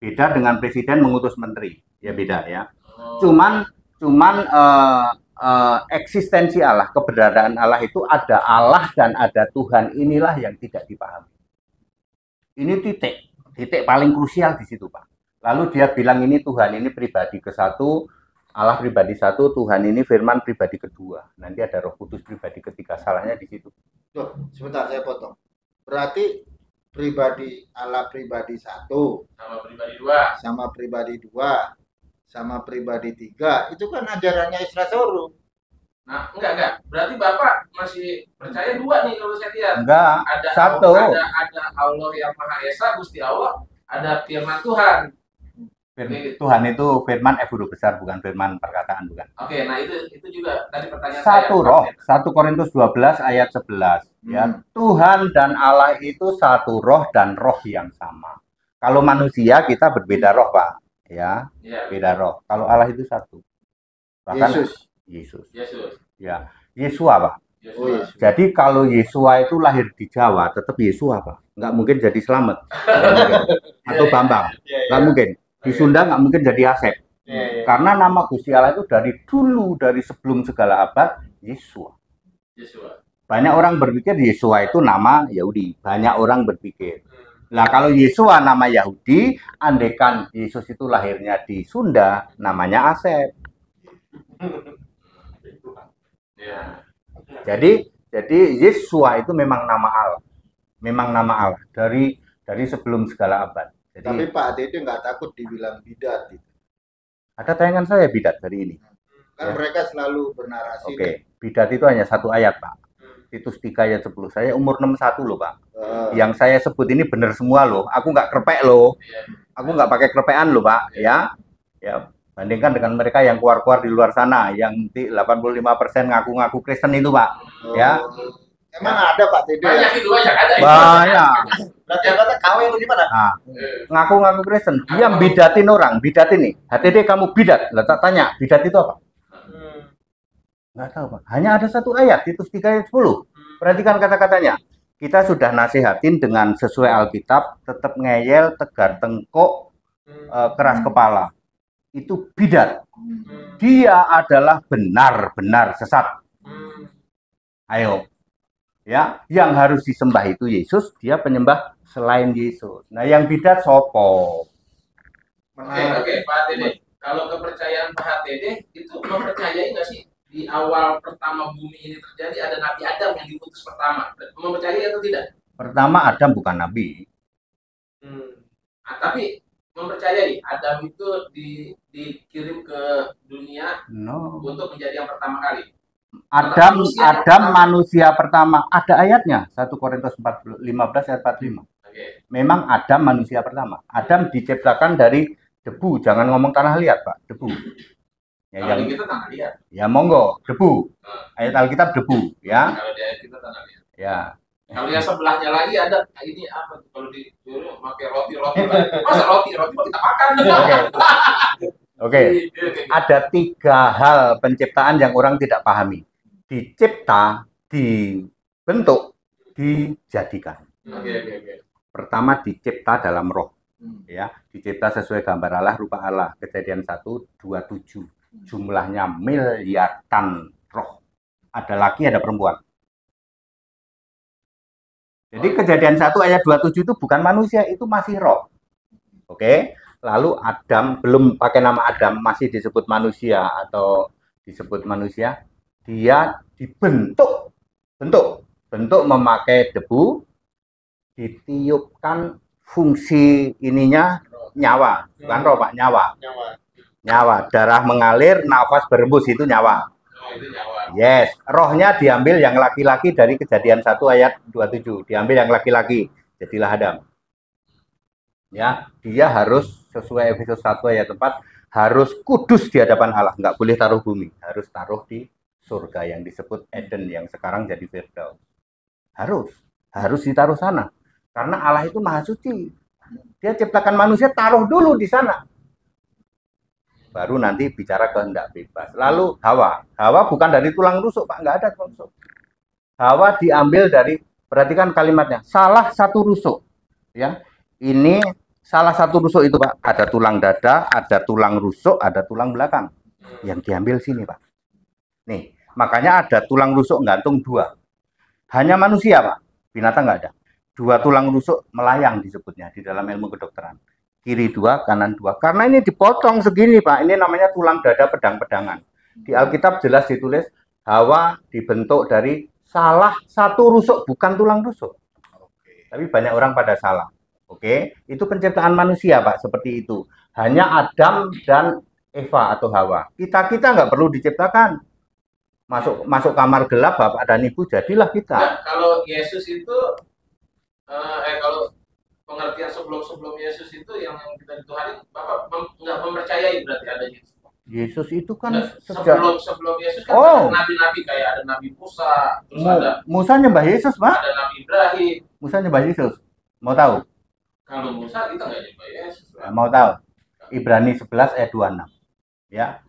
B: Beda dengan presiden mengutus menteri. Ya beda ya. Cuman eksistensi Allah, keberadaan Allah itu ada Allah dan ada Tuhan, inilah yang tidak dipahami. Ini titik paling krusial di situ, Pak. Lalu dia bilang ini Tuhan ini pribadi ke satu, Allah pribadi satu, Tuhan ini firman pribadi kedua. Nanti ada Roh Kudus pribadi ketiga, salahnya di situ.
C: Loh, sebentar saya potong. Berarti pribadi Allah pribadi satu,
D: Sama pribadi dua.
C: sama pribadi dua, sama pribadi tiga, itu kan ajarannya Isra Soru.
D: Nah, enggak. Berarti Bapak masih percaya dua nih kalau saya lihat.
B: Enggak,
D: Ada
B: satu.
D: Ada Allah yang Maha Esa, Gusti Allah, ada firman Tuhan.
B: Tuhan itu firman huruf besar, bukan firman perkataan, bukan.
D: Oke, nah itu juga tadi pertanyaan
B: Satu
D: saya.
B: roh, 1 Korintus 12 ayat 11. Ya, Tuhan dan Allah itu satu roh dan roh yang sama. Kalau manusia kita berbeda roh, Pak. Ya, beda roh. Kalau Allah itu satu. Bahkan Yesus. Ya, Yesua, Pak.
D: Yesus.
B: Jadi kalau Yesua itu lahir di Jawa, tetap Yesua, Pak. Nggak mungkin jadi Slamet. Atau Bambang. Nggak mungkin. Di Sunda nggak mungkin jadi Asep. Karena nama Gusti Allah itu dari dulu, dari sebelum segala abad, Yesua. Banyak orang berpikir Yesua itu nama Yahudi. Banyak orang berpikir. Nah, kalau Yesua nama Yahudi, andaikan Yesus itu lahirnya di Sunda, namanya Asep. Jadi Yesua itu memang nama Allah. Memang nama Allah dari sebelum segala abad. Jadi,
C: tapi Pak Ade itu nggak takut dibilang bidat gitu.
B: Ada tayangan saya bidat hari ini.
C: Kan mereka selalu bernarasi.
B: Oke, bidat itu hanya satu ayat, Pak. Titus 3 ayat 10. Saya umur 61 loh, Pak. Yang saya sebut ini benar semua loh. Aku nggak krepek loh. Aku nggak pakai krepekan loh, Pak. Ya, bandingkan dengan mereka yang keluar-keluar di luar sana, yang 85% ngaku-ngaku Kristen itu, Pak. Ya.
C: Emang ada Pak Tede?
D: Banyak itu, banyak ada.
B: Banyak.
A: Berarti kata KW itu gimana?
B: Nah, ngaku-ngaku Kristen, dia bidatin orang, bidat ini. HTD kamu bidat. Lah tak tanya, bidat itu apa? Nggak tahu, Pak. Hanya ada satu ayat, Titus 3 ayat 10. Perhatikan kata-katanya. Kita sudah nasihatin dengan sesuai Alkitab, tetap ngeyel, tegar tengkuk, keras kepala. Itu bidat. Dia adalah benar-benar sesat. Ayo. Ya, yang harus disembah itu Yesus, dia penyembah selain Yesus. Nah, yang bidat sopo.
D: Oke, Pak HTD. Kalau kepercayaan Pak HTD itu mempercayai nggak sih di awal pertama bumi ini terjadi ada Nabi Adam yang diutus pertama? Mempercayai atau tidak?
B: Pertama, Adam bukan nabi.
D: Nah, tapi mempercayai Adam itu dikirim ke dunia untuk menjadi yang pertama kali.
B: Adam manusia pertama. Ada ayatnya, 1 Korintus 15 ayat 45. Memang Adam manusia pertama. Adam diciptakan dari debu. Jangan ngomong tanah liat, Pak. Debu. Ya,
D: Kalau kita tanah liat.
B: Ya monggo, debu. Ayat Alkitab debu, ya.
D: Kalau di ayat kita tanah liat.
B: Ya.
D: Kalau yang sebelahnya lagi ada ini apa? Kalau di pakai roti. Masa roti kita makan?
B: Oke, ada 3 hal penciptaan yang orang tidak pahami. Dicipta, dibentuk, dijadikan. Pertama, dicipta dalam roh. Ya, dicipta sesuai gambar Allah, rupa Allah. Kejadian 1:27. Jumlahnya miliaran roh. Ada laki, ada perempuan. Jadi kejadian 1 ayat 27 itu bukan manusia, itu masih roh. Oke. Lalu Adam, belum pakai nama Adam, masih disebut manusia atau disebut manusia, dia dibentuk, bentuk memakai debu, ditiupkan fungsi ininya nyawa, bukan roh Pak, nyawa, darah mengalir, nafas berembus, itu nyawa. Yes, rohnya diambil yang laki-laki dari kejadian 1 ayat 27, diambil yang laki-laki, jadilah Adam. Ya, dia harus sesuai Efesus 1 ayat 4 harus kudus di hadapan Allah, nggak boleh taruh bumi, harus taruh di surga yang disebut Eden yang sekarang jadi Firdaus. Harus ditaruh sana, karena Allah itu maha suci. Dia ciptakan manusia, taruh dulu di sana, baru nanti bicara kehendak bebas. Lalu Hawa bukan dari tulang rusuk Pak, nggak ada tulang rusuk. Hawa diambil dari, perhatikan kalimatnya, salah satu rusuk. Ya, ini salah satu rusuk itu Pak, ada tulang dada, ada tulang rusuk, ada tulang belakang. Yang diambil sini Pak. Nih, makanya ada tulang rusuk gantung 2. Hanya manusia Pak, binatang nggak ada. 2 tulang rusuk melayang disebutnya di dalam ilmu kedokteran. Kiri 2, kanan 2. Karena ini dipotong segini Pak, ini namanya tulang dada pedang-pedangan. Di Alkitab jelas ditulis, Hawa dibentuk dari salah satu rusuk, bukan tulang rusuk. Tapi banyak orang pada salah. Oke, itu penciptaan manusia Pak, seperti itu. Hanya Adam dan Eva atau Hawa. Kita nggak perlu diciptakan. Masuk kamar gelap Bapak dan Ibu, jadilah kita.
D: Nah, kalau Yesus itu, kalau pengertian sebelum Yesus itu yang kita dituhani, Bapak nggak mempercayai berarti ada Yesus.
B: Yesus itu kan
D: sebelum Yesus kan ada nabi-nabi, kayak ada Nabi Musa, terus ada
B: Musa nyembah Yesus Pak.
D: Ada Nabi Ibrahim.
B: Musa nyembah Yesus. Mau tahu?
D: Kalau Musa kita nggak nyembah Yesus.
B: Mau tahu? Ibrani 11 ayat 26. Ya.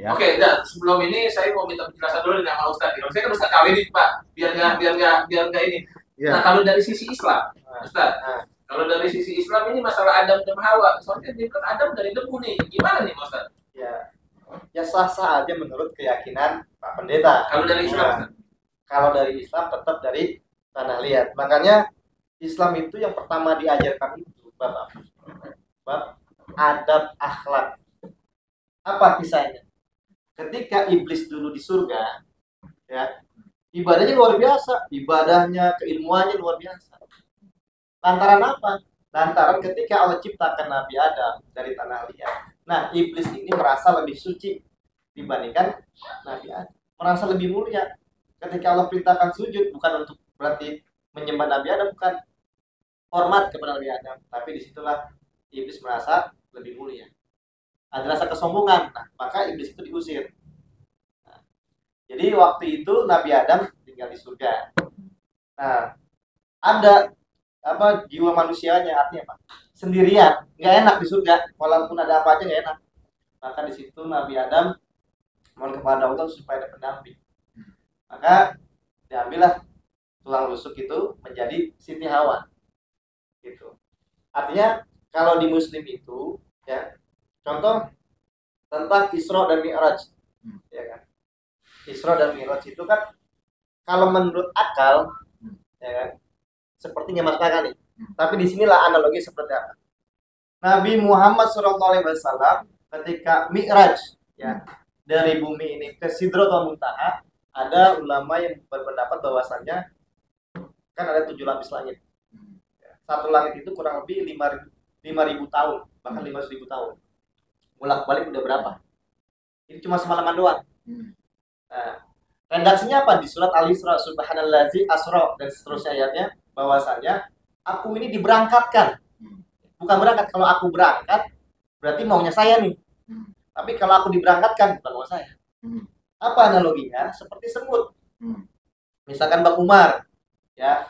D: Oke, nah, sebelum ini saya mau minta penjelasan dulu dengan Pak Ustadz. Saya kan Ustadz kawin nih Pak, biar nggak ini. Nah, kalau dari sisi Islam, Ustadz, kalau dari sisi Islam ini masalah Adam dan Hawa, soalnya dia kan Adam dari debu nih, gimana nih Ustadz?
A: Ya sah-sah aja menurut keyakinan Pak Pendeta.
D: Kalau dari Islam,
A: kalau dari Islam tetap dari tanah liat. Makanya Islam itu yang pertama diajarkan itu bab adab akhlak. Apa kisahnya? Ketika iblis dulu di surga, ya, ibadahnya luar biasa, ibadahnya, keilmuannya luar biasa. Lantaran apa? Lantaran ketika Allah ciptakan Nabi Adam dari tanah liat. Nah, iblis ini merasa lebih suci dibandingkan Nabi Adam, merasa lebih mulia. Ketika Allah perintahkan sujud, bukan untuk berarti menyembah Nabi Adam, bukan, hormat kepada Nabi Adam, tapi disitulah iblis merasa lebih mulia. Ada rasa kesombongan, nah, maka iblis itu diusir. Nah, jadi waktu itu Nabi Adam tinggal di surga. Nah, ada jiwa manusianya, artinya apa? Sendirian, nggak enak di surga, walaupun ada apa aja nggak enak. Maka di situ Nabi Adam mohon kepada Allah supaya ada pendamping. Maka diambillah tulang rusuk itu menjadi Siti Hawa. Gitu. Artinya kalau di Muslim itu, ya, contoh tentang Isra dan Mi'raj, ya kan? Isra dan Mi'raj itu kan kalau menurut akal, ya kan, sepertinya masuk akal nih. Tapi disinilah analogi seperti apa? Nabi Muhammad SAW ketika Mi'raj, ya, dari bumi ini ke Sidratul Muntaha, ada ulama yang berpendapat bahwasannya kan ada 7 lapis langit. Satu langit itu kurang lebih 5.000 tahun, bahkan 5.000 tahun. Bolak-balik udah berapa? Ini cuma semalaman doang. Nah, redaksinya apa? Di surat Al-Isra, subhanallazi asra, dan seterusnya ayatnya, bahwasannya aku ini diberangkatkan. Bukan berangkat, kalau aku berangkat berarti maunya saya nih. Tapi kalau aku diberangkatkan bukan mau saya. Apa analoginya? Seperti semut. Misalkan Bang Umar, ya,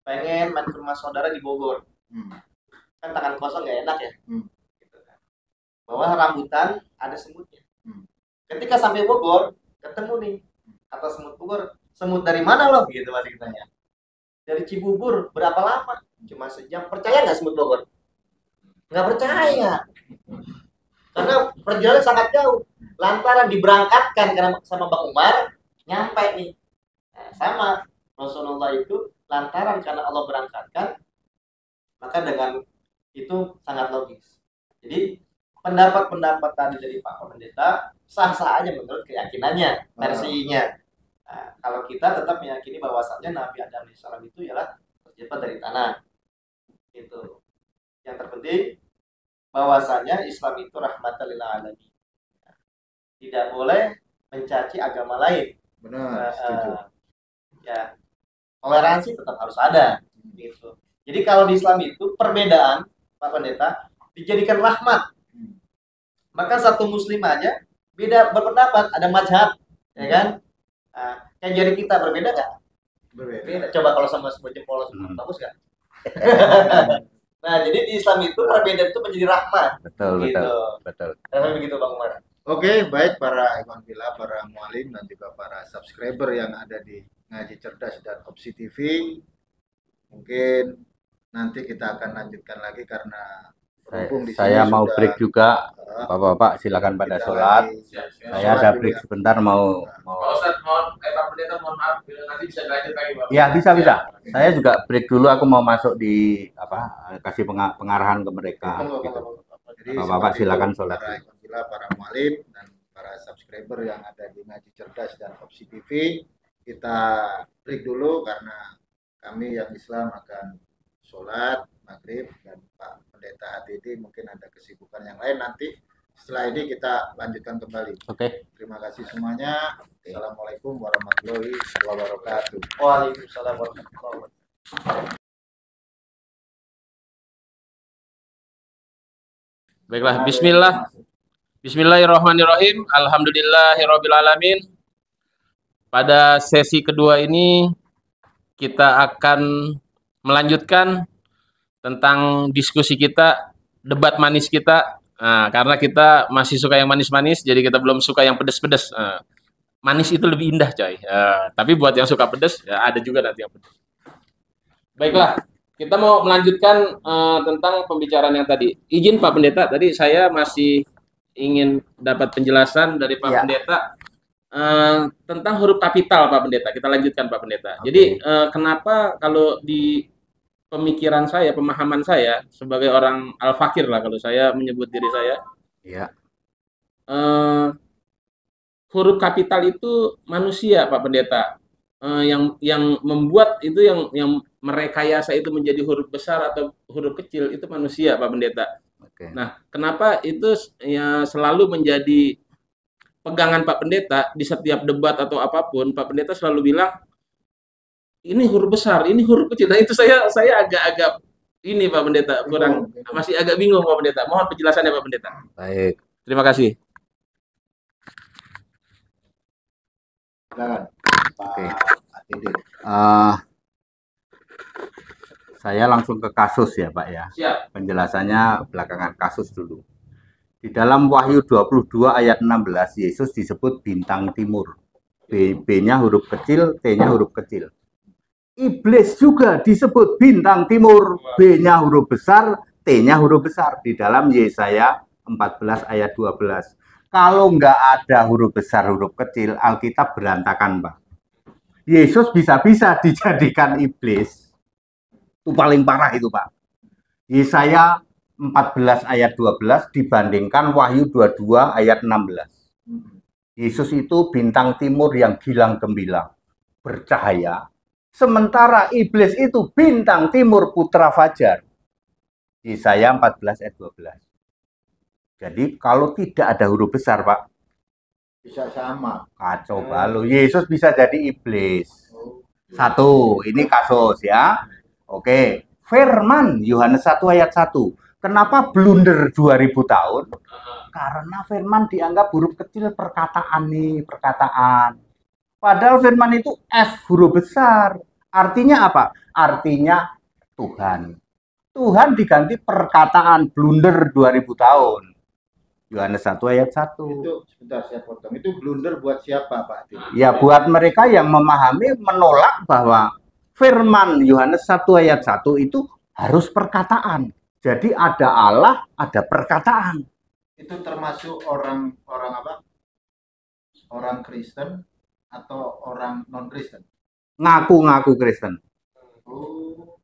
A: pengen main ke rumah saudara di Bogor. Kan tangan kosong nggak enak ya. bahwa rambutan ada semutnya.
C: Hmm.
A: Ketika sampai Bogor, ketemu nih kata semut Bogor, semut dari mana loh? Gitu masih ditanya. Dari Cibubur, berapa lama? Cuma sejam. Percaya nggak semut Bogor? Nggak percaya. Karena perjalanan sangat jauh. Lantaran diberangkatkan karena sama Bang Umar, nyampe nih. Nah, sama Rasulullah itu lantaran karena Allah berangkatkan, maka dengan itu sangat logis. Jadi pendapat-pendapat tadi dari Pak Pendeta sah-sah aja menurut keyakinannya, versinya. Nah, kalau kita tetap meyakini bahwasannya Nabi Adam AS itu ialah tercipta dari tanah. Itu. Yang terpenting bahwasanya Islam itu rahmatan lil alamin. Tidak boleh mencaci agama lain.
C: Benar, setuju.
A: Ya, toleransi tetap harus ada. Gitu. Jadi kalau di Islam itu perbedaan, Pak Pendeta, dijadikan rahmat. Maka satu muslim aja beda berpendapat, ada mazhab, ya kan? Nah, kayak jari kita berbeda nggak?
C: Berbeda.
A: Coba kalau sama sebuah jempol bagus nggak? Nah, jadi di Islam itu perbedaan itu menjadi rahmat.
B: Betul,
A: gitu.
B: betul.
A: Begitu Bang Umar.
C: Oke, baik para Ikhwan Fillah, para mualim dan juga para subscriber yang ada di Ngaji Cerdas dan Opsi TV. Mungkin nanti kita akan lanjutkan lagi karena berhubung di
B: Saya
C: sini
B: mau
C: sudah,
B: break juga. Bapak-bapak silakan pada
C: kita
B: sholat.
C: lagi
B: Saya
C: sholat
B: ada
C: juga.
B: break sebentar mau
D: Pak Ustadz, Pak Pendeta mohon maaf, nanti bisa dilanjut lagi Pak.
B: Ya, bisa. Saya juga break dulu, aku mau masuk di kasih pengarahan ke mereka gitu.
C: Jadi
B: Bapak-bapak
C: seperti
B: silakan
C: itu,
B: sholat.
C: para Ikhwan Fillah, para mualim dan para subscriber yang ada di Ngaji Cerdas dan Opsi TV, kita break dulu karena kami yang Islam akan sholat maghrib dan Pak Pendeta HDD mungkin ada kesibukan yang lain. Nanti setelah ini kita lanjutkan kembali.
B: Oke.
C: Terima kasih semuanya. Assalamualaikum warahmatullahi wabarakatuh.
A: Waalaikumsalam warahmatullahi wabarakatuh.
D: Baiklah, Bismillahirrahmanirrahim. Alhamdulillahirrabbilalamin. Pada sesi kedua ini kita akan melanjutkan tentang diskusi kita, debat manis kita. Nah, karena kita masih suka yang manis-manis, jadi kita belum suka yang pedas-pedas. Manis itu lebih indah, coy. Tapi buat yang suka pedas, ya ada juga nanti yang pedas. Baiklah, kita mau melanjutkan tentang pembicaraan yang tadi. Izin Pak Pendeta, tadi saya masih ingin dapat penjelasan dari Pak Pendeta tentang huruf kapital, Pak Pendeta. Kita lanjutkan, Pak Pendeta. Jadi kenapa kalau di pemikiran saya, pemahaman saya sebagai orang al-fakir lah kalau saya menyebut diri saya, huruf kapital itu manusia, Pak Pendeta. Yang membuat itu yang merekayasa itu menjadi huruf besar atau huruf kecil itu manusia, Pak Pendeta. Nah, kenapa itu ya selalu menjadi pegangan Pak Pendeta di setiap debat atau apapun? Pak Pendeta selalu bilang ini huruf besar, ini huruf kecil. Nah, itu saya agak-agak ini Pak Pendeta kurang, masih agak bingung Pak Pendeta. Mohon penjelasannya Pak Pendeta.
B: Baik.
D: Terima kasih.
C: Silakan Pak HDD.
B: Saya langsung ke kasus ya Pak ya.
D: Siap.
B: Penjelasannya belakangan kasus dulu. Di dalam Wahyu 22 ayat 16 Yesus disebut bintang timur. B-nya huruf kecil, T-nya huruf kecil. Iblis juga disebut bintang timur, B-nya huruf besar, T-nya huruf besar di dalam Yesaya 14 ayat 12. Kalau nggak ada huruf besar, huruf kecil, Alkitab berantakan, Pak. Yesus bisa-bisa dijadikan iblis. Itu paling parah itu, Pak. Yesaya 14 ayat 12 dibandingkan Wahyu 22 ayat 16. Yesus itu bintang timur yang gilang gemilang, bercahaya. Sementara iblis itu bintang timur putra fajar. Yesaya 14 ayat 12. Jadi kalau tidak ada huruf besar, Pak,
C: bisa sama.
B: Kacau balau. Yesus bisa jadi iblis. Satu, ini kasus ya. Oke. Firman Yohanes 1 ayat 1. Kenapa blunder 2000 tahun? Karena firman dianggap huruf kecil perkataan nih, perkataan. Padahal firman itu F huruf besar. Artinya apa? Artinya Tuhan. Tuhan diganti perkataan, blunder 2000 tahun. Yohanes 1 ayat 1.
C: Itu sebentar saya potong. Itu blunder buat siapa, Pak?
B: Ya buat mereka yang memahami, menolak bahwa firman Yohanes 1 ayat 1 itu harus perkataan. Jadi ada Allah, ada perkataan.
C: Itu termasuk orang apa? Orang Kristen atau orang non Kristen?
B: Ngaku-ngaku Kristen.
C: Oh.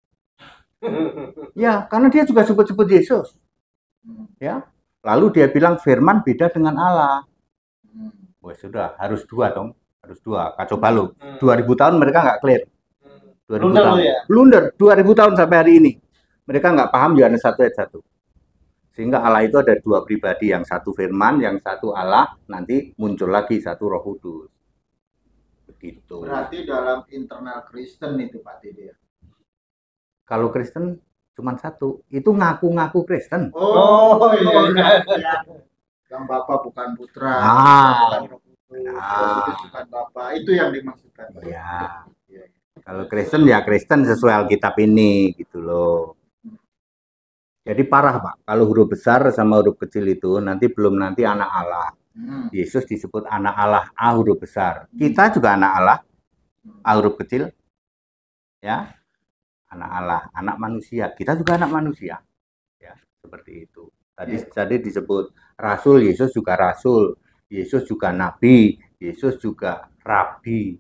B: Ya, karena dia juga sebut-sebut Yesus. Ya. Lalu dia bilang firman beda dengan Allah. Wah sudah, harus dua dong. Harus dua, kacau balau. 2000 tahun mereka nggak clear. 2000
A: Blunder
B: tahun.
A: ya?
B: Blunder, 2000 tahun sampai hari ini. Mereka nggak paham Yohanes 1 ayat 1. Sehingga Allah itu ada dua pribadi, yang satu firman, yang satu Allah, nanti muncul lagi satu Roh Kudus. Begitu.
C: Berarti dalam internal Kristen itu Pak Tidi.
B: Kalau Kristen cuma satu, itu ngaku-ngaku Kristen.
C: Oh iya. Yang Bapa bukan Putra, bukan Roh Kudus, Roh Kudus bukan Bapa. Itu yang dimaksudkan.
B: Ya. Kalau Kristen ya Kristen sesuai Alkitab ini gitu loh. Jadi parah Pak, kalau huruf besar sama huruf kecil itu nanti belum nanti anak Allah. Yesus disebut anak Allah, A huruf besar. Kita juga anak Allah, A huruf kecil. Ya. Anak Allah, anak manusia. Kita juga anak manusia. Ya, seperti itu. Tadi disebut rasul, Yesus juga rasul. Yesus juga nabi, Yesus juga rabi.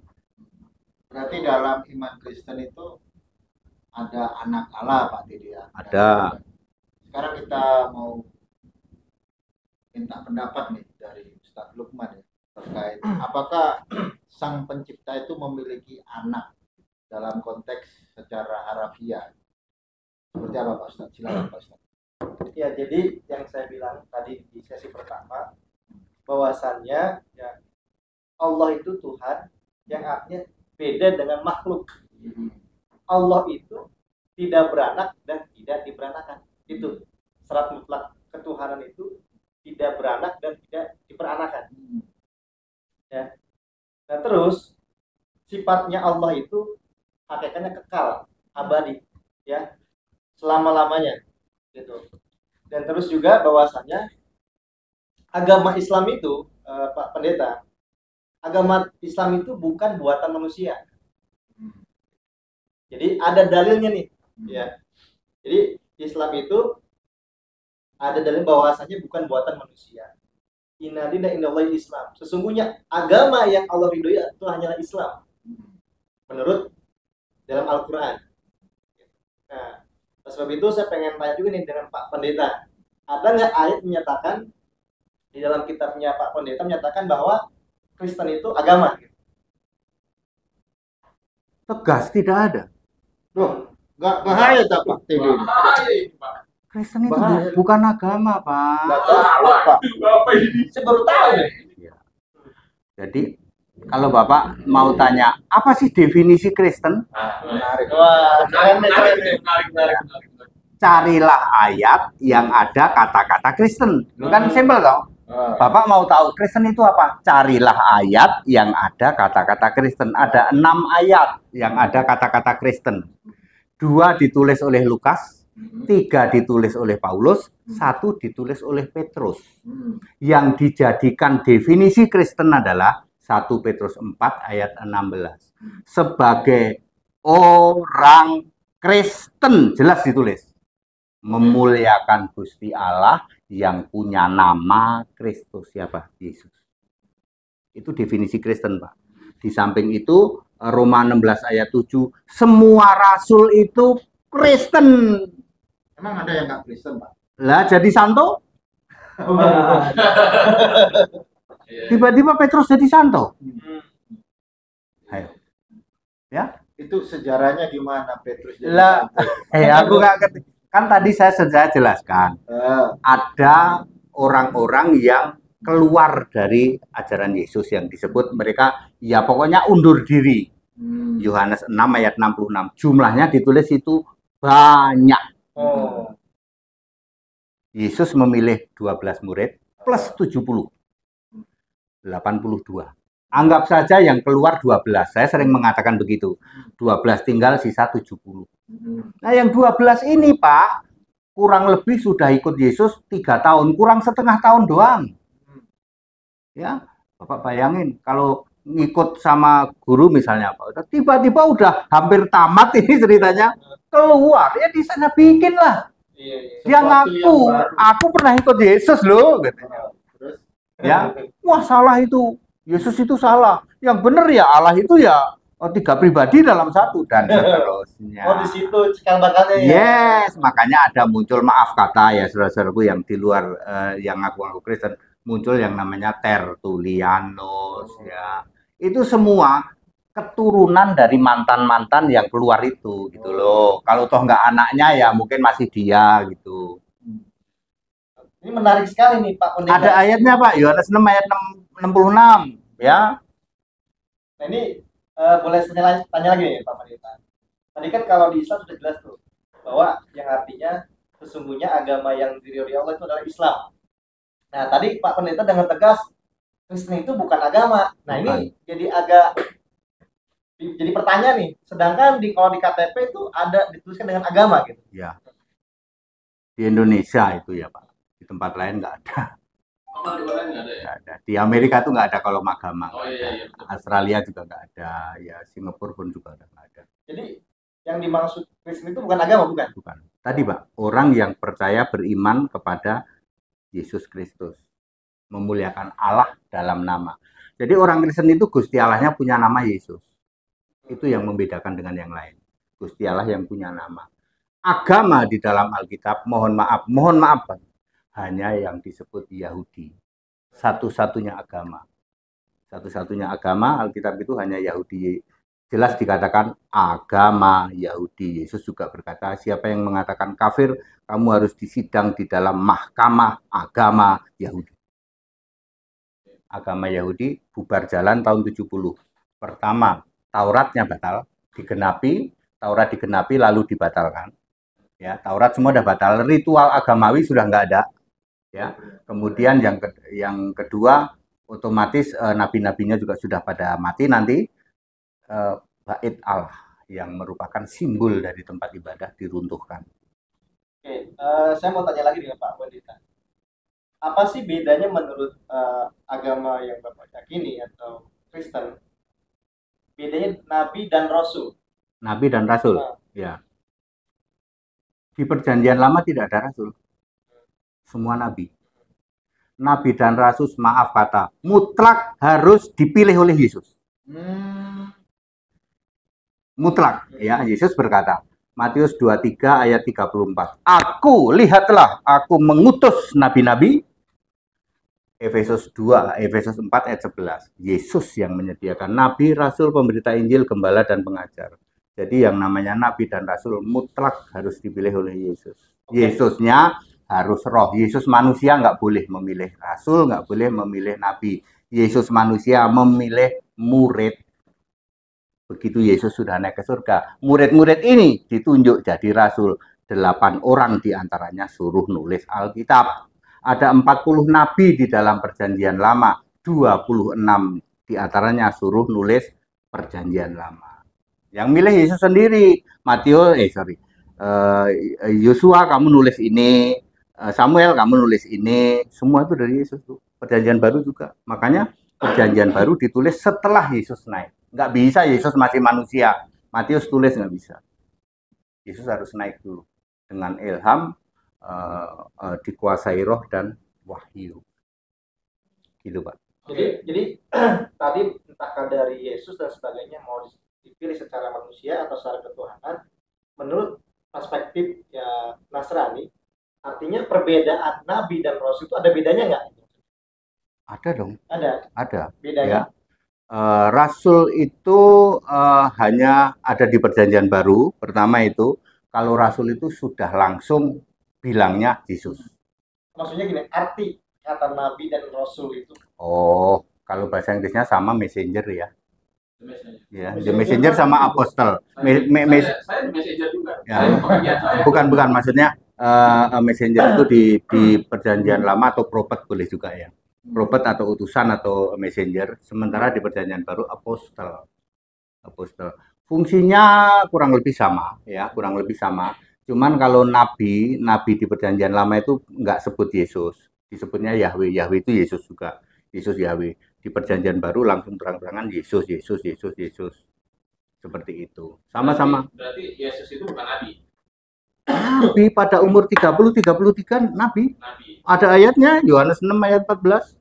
C: Berarti dalam iman Kristen itu ada anak Allah Pak Tidi ya?
B: Ada.
C: Sekarang kita mau minta pendapat nih dari Ustadz Lukman ya, terkait apakah Sang Pencipta itu memiliki anak dalam konteks secara harafiah. Seperti apa Pak Ustadz? Silakan Pak Ustadz.
A: Ya, jadi yang saya bilang tadi di sesi pertama, bahwasannya ya, Allah itu Tuhan yang artinya beda dengan makhluk. Allah itu tidak beranak dan tidak diberanakan. Itu syarat mutlak ketuhanan itu tidak beranak dan tidak diperanakan. Ya. Nah terus sifatnya Allah itu hakikatnya kekal, abadi, ya, selama-lamanya, gitu. Dan terus juga bahwasannya agama Islam itu, Pak Pendeta, agama Islam itu bukan buatan manusia. Jadi ada dalilnya nih, ya. Jadi Islam itu ada dalil bahwasanya bukan buatan manusia. Inna dina indallahi Islam. Sesungguhnya agama yang Allah ridhoi itu hanyalah Islam. Menurut dalam Al-Quran. Nah, sebab itu saya pengen tanya juga nih dengan Pak Pendeta. Ada nggak ayat menyatakan di dalam kitabnya Pak Pendeta menyatakan bahwa Kristen itu agama?
B: Tegas tidak ada.
C: Loh, nggak bahaya tak Pak Tidi?
B: Kristen itu bukan agama Pak.
C: Nggak tahu Pak.
A: Saya baru tahu.
B: Ya. Jadi kalau Bapak mau tanya apa sih definisi Kristen?
C: Menarik.
A: Wah,
D: Menarik.
B: Carilah ayat yang ada kata-kata Kristen. Itu kan simpel dong. Bapak mau tahu Kristen itu apa? Carilah ayat yang ada kata-kata Kristen. Ada 6 ayat yang ada kata-kata Kristen. 2 ditulis oleh Lukas, 3 ditulis oleh Paulus, 1 ditulis oleh Petrus. Yang dijadikan definisi Kristen adalah 1 Petrus 4 ayat 16. Sebagai orang Kristen, jelas ditulis. Memuliakan Gusti Allah yang punya nama Kristus. Siapa? Yesus. Itu definisi Kristen, Pak. Di samping itu, Roma 16 ayat 7, semua rasul itu Kristen.
C: Emang ada yang nggak Kristen Pak?
B: Lah jadi santo? Tiba-tiba Petrus jadi santo. Ayo. Ya?
C: Itu sejarahnya gimana Petrus jadi
B: Lah,
C: santo?
B: aku nggak ngerti. Kan tadi saya jelaskan. Ada orang-orang yang keluar dari ajaran Yesus yang disebut mereka ya pokoknya undur diri. Yohanes 6 ayat 66. Jumlahnya ditulis itu banyak. Yesus memilih 12 murid plus 70. 82. Anggap saja yang keluar 12. Saya sering mengatakan begitu. 12 tinggal sisa 70. Nah, yang 12 ini, Pak, kurang lebih sudah ikut Yesus 3 tahun, kurang setengah tahun doang. Ya, Bapak bayangin kalau ngikut sama guru misalnya, Pak, tiba-tiba udah hampir tamat ini ceritanya, keluar ya di sana bikin lah. Dia ngaku, aku pernah ikut Yesus loh, katanya. Ya, wah salah itu, Yesus itu salah. Yang benar ya Allah itu ya 3 pribadi dalam satu dan seterusnya.
A: Oh di situ cikal bakalnya ya.
B: Yes, makanya ada muncul maaf kata ya saudara-saudaraku yang di luar yang ngaku-ngaku Kristen, muncul yang namanya Tertulianus ya. Itu semua keturunan dari mantan-mantan yang keluar itu gitu loh. Kalau toh nggak anaknya ya mungkin masih dia gitu.
A: Ini menarik sekali nih Pak Pendeta.
B: Ada ayatnya Pak, Yohanes 6 ayat 66 ya.
A: Nah ini boleh tanya lagi nih Pak Pendeta. Tadi kan kalau di Islam sudah jelas tuh bahwa yang artinya sesungguhnya agama yang diridhoi Allah itu adalah Islam. Nah tadi Pak Pendeta dengan tegas Kristen itu bukan agama. Nah ini jadi agak jadi pertanyaan nih. Sedangkan kalau di KTP itu ada dituliskan dengan agama gitu.
B: Ya. Di Indonesia itu ya Pak. Di tempat lain nggak ada. Nggak ada. Di Amerika tuh nggak ada kalau agama.
D: Iya.
B: Australia juga nggak ada. Ya Singapura pun juga nggak ada.
A: Jadi yang dimaksud Kristen itu bukan agama, bukan?
B: Bukan. Tadi Pak, orang yang percaya beriman kepada Yesus Kristus, memuliakan Allah dalam nama. Jadi orang Kristen itu Gusti Allahnya punya nama Yesus. Itu yang membedakan dengan yang lain. Gusti Allah yang punya nama. Agama di dalam Alkitab, mohon maaf Pak, hanya yang disebut Yahudi. Satu-satunya agama. Satu-satunya agama Alkitab itu hanya Yahudi. Jelas dikatakan agama Yahudi. Yesus juga berkata, siapa yang mengatakan kafir, kamu harus disidang di dalam mahkamah agama Yahudi. Agama Yahudi bubar jalan tahun 70. Pertama, Tauratnya batal, digenapi, Taurat digenapi lalu dibatalkan. Ya, Taurat semua sudah batal, ritual agamawi sudah nggak ada. Ya, kemudian yang kedua, otomatis nabi-nabinya juga sudah pada mati nanti. Bait Allah yang merupakan simbol dari tempat ibadah diruntuhkan.
A: Oke, saya mau tanya lagi dengan Pak Pendeta. Apa sih bedanya menurut agama yang Bapak yakini atau Kristen? Bedanya Nabi dan Rasul.
B: Nabi dan Rasul, ya. Di Perjanjian Lama tidak ada Rasul, semua Nabi. Nabi dan Rasul, maaf kata, mutlak harus dipilih oleh Yesus. Mutlak, ya. Yesus berkata, Matius 23 ayat 34. Lihatlah, aku mengutus nabi-nabi. Efesus 4 ayat 11. Yesus yang menyediakan nabi, rasul, pemberita Injil, gembala, dan pengajar. Jadi yang namanya nabi dan rasul mutlak harus dipilih oleh Yesus. Yesusnya harus roh. Yesus manusia nggak boleh memilih rasul, nggak boleh memilih nabi. Yesus manusia memilih murid. Begitu Yesus sudah naik ke surga, murid-murid ini ditunjuk jadi rasul. 8 orang diantaranya suruh nulis Alkitab. Ada 40 nabi di dalam Perjanjian Lama, 26 diantaranya suruh nulis Perjanjian Lama. Yang milih Yesus sendiri. Yosua kamu nulis ini, Samuel kamu nulis ini, semua itu dari Yesus tuh. Perjanjian Baru juga. Makanya Perjanjian Baru ditulis setelah Yesus naik. Nggak bisa Yesus masih manusia. Matius tulis nggak bisa. Yesus harus naik dulu dengan ilham, dikuasai roh dan wahyu. Gitu Pak.
A: Jadi tadi entahkah dari Yesus dan sebagainya mau dipilih secara manusia atau secara ketuhanan, menurut perspektif ya Nasrani, artinya perbedaan Nabi dan Rasul itu ada bedanya nggak?
B: Ada dong.
A: Ada. Bedanya.
B: Ya. Rasul itu hanya ada di Perjanjian Baru. Pertama itu, kalau Rasul itu sudah langsung bilangnya Yesus.
A: Maksudnya gini, arti kata Nabi dan Rasul itu?
B: Oh, kalau bahasa Inggrisnya sama messenger ya. Ya, the messenger sama apostle.
D: Saya messenger juga.
B: Ya. Bukan, maksudnya messenger itu di Perjanjian Lama atau prophet boleh juga ya. Prophet atau utusan atau messenger, sementara di Perjanjian Baru apostel. Fungsinya kurang lebih sama ya, Cuman kalau nabi di perjanjian lama itu nggak sebut Yesus, disebutnya Yahweh. Yahweh itu Yesus juga, Yesus Yahweh. Di perjanjian baru langsung terang-terangan Yesus, Yesus, Yesus, Yesus. Seperti itu. Sama-sama.
D: Berarti Yesus itu bukan nabi.
B: Nabi pada umur 30-33 nabi.
D: Nabi.
B: Ada ayatnya, Yohanes 6 ayat 14.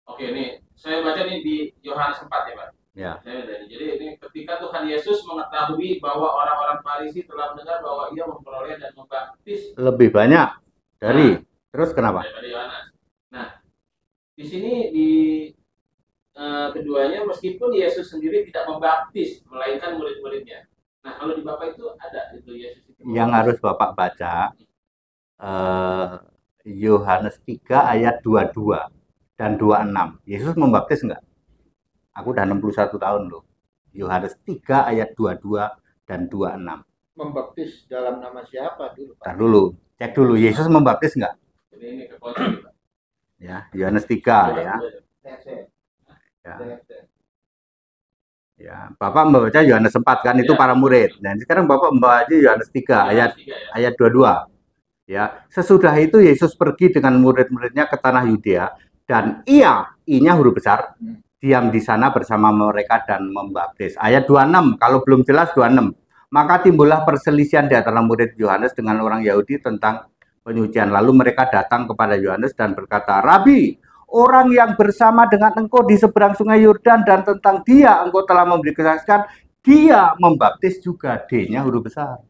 D: Oke, nih saya baca nih di Yohanes 4 ya, Pak.
B: Ya.
D: Jadi ini ketika Tuhan Yesus mengetahui bahwa orang-orang Farisi telah mendengar bahwa ia memperoleh dan membaptis
B: lebih banyak dari terus kenapa?
D: Daripada Yohanes. Nah, di sini di keduanya meskipun Yesus sendiri tidak membaptis melainkan murid-muridnya. Nah, kalau di Bapak itu ada itu Yesus itu.
B: Yang harus Bapak baca Yohanes 3 ayat 22 dan 26. Yesus membaptis enggak? Aku udah 61 tahun loh. Yohanes 3 ayat 22 dan 26.
C: Membaptis dalam nama siapa dulu, Pak?
B: Ntar dulu, cek dulu Yesus membaptis enggak?
D: Jadi ini kekunci, Pak.
B: Ya, Yohanes 3 ya. Ya, Bapak membaca Yohanes 4 kan itu para murid. Dan sekarang Bapak membaca Yohanes 3 ayat 22. Ya, sesudah itu Yesus pergi dengan murid-muridnya ke tanah Yudea dan I-nya huruf besar, diam di sana bersama mereka dan membaptis. Ayat 26, kalau belum jelas 26. Maka timbullah perselisihan di antara murid Yohanes dengan orang Yahudi tentang penyucian. Lalu mereka datang kepada Yohanes dan berkata, "Rabi, orang yang bersama dengan engkau di seberang sungai Yordan dan tentang dia engkau telah memberi kesaksian, dia membaptis juga." D-nya huruf besar.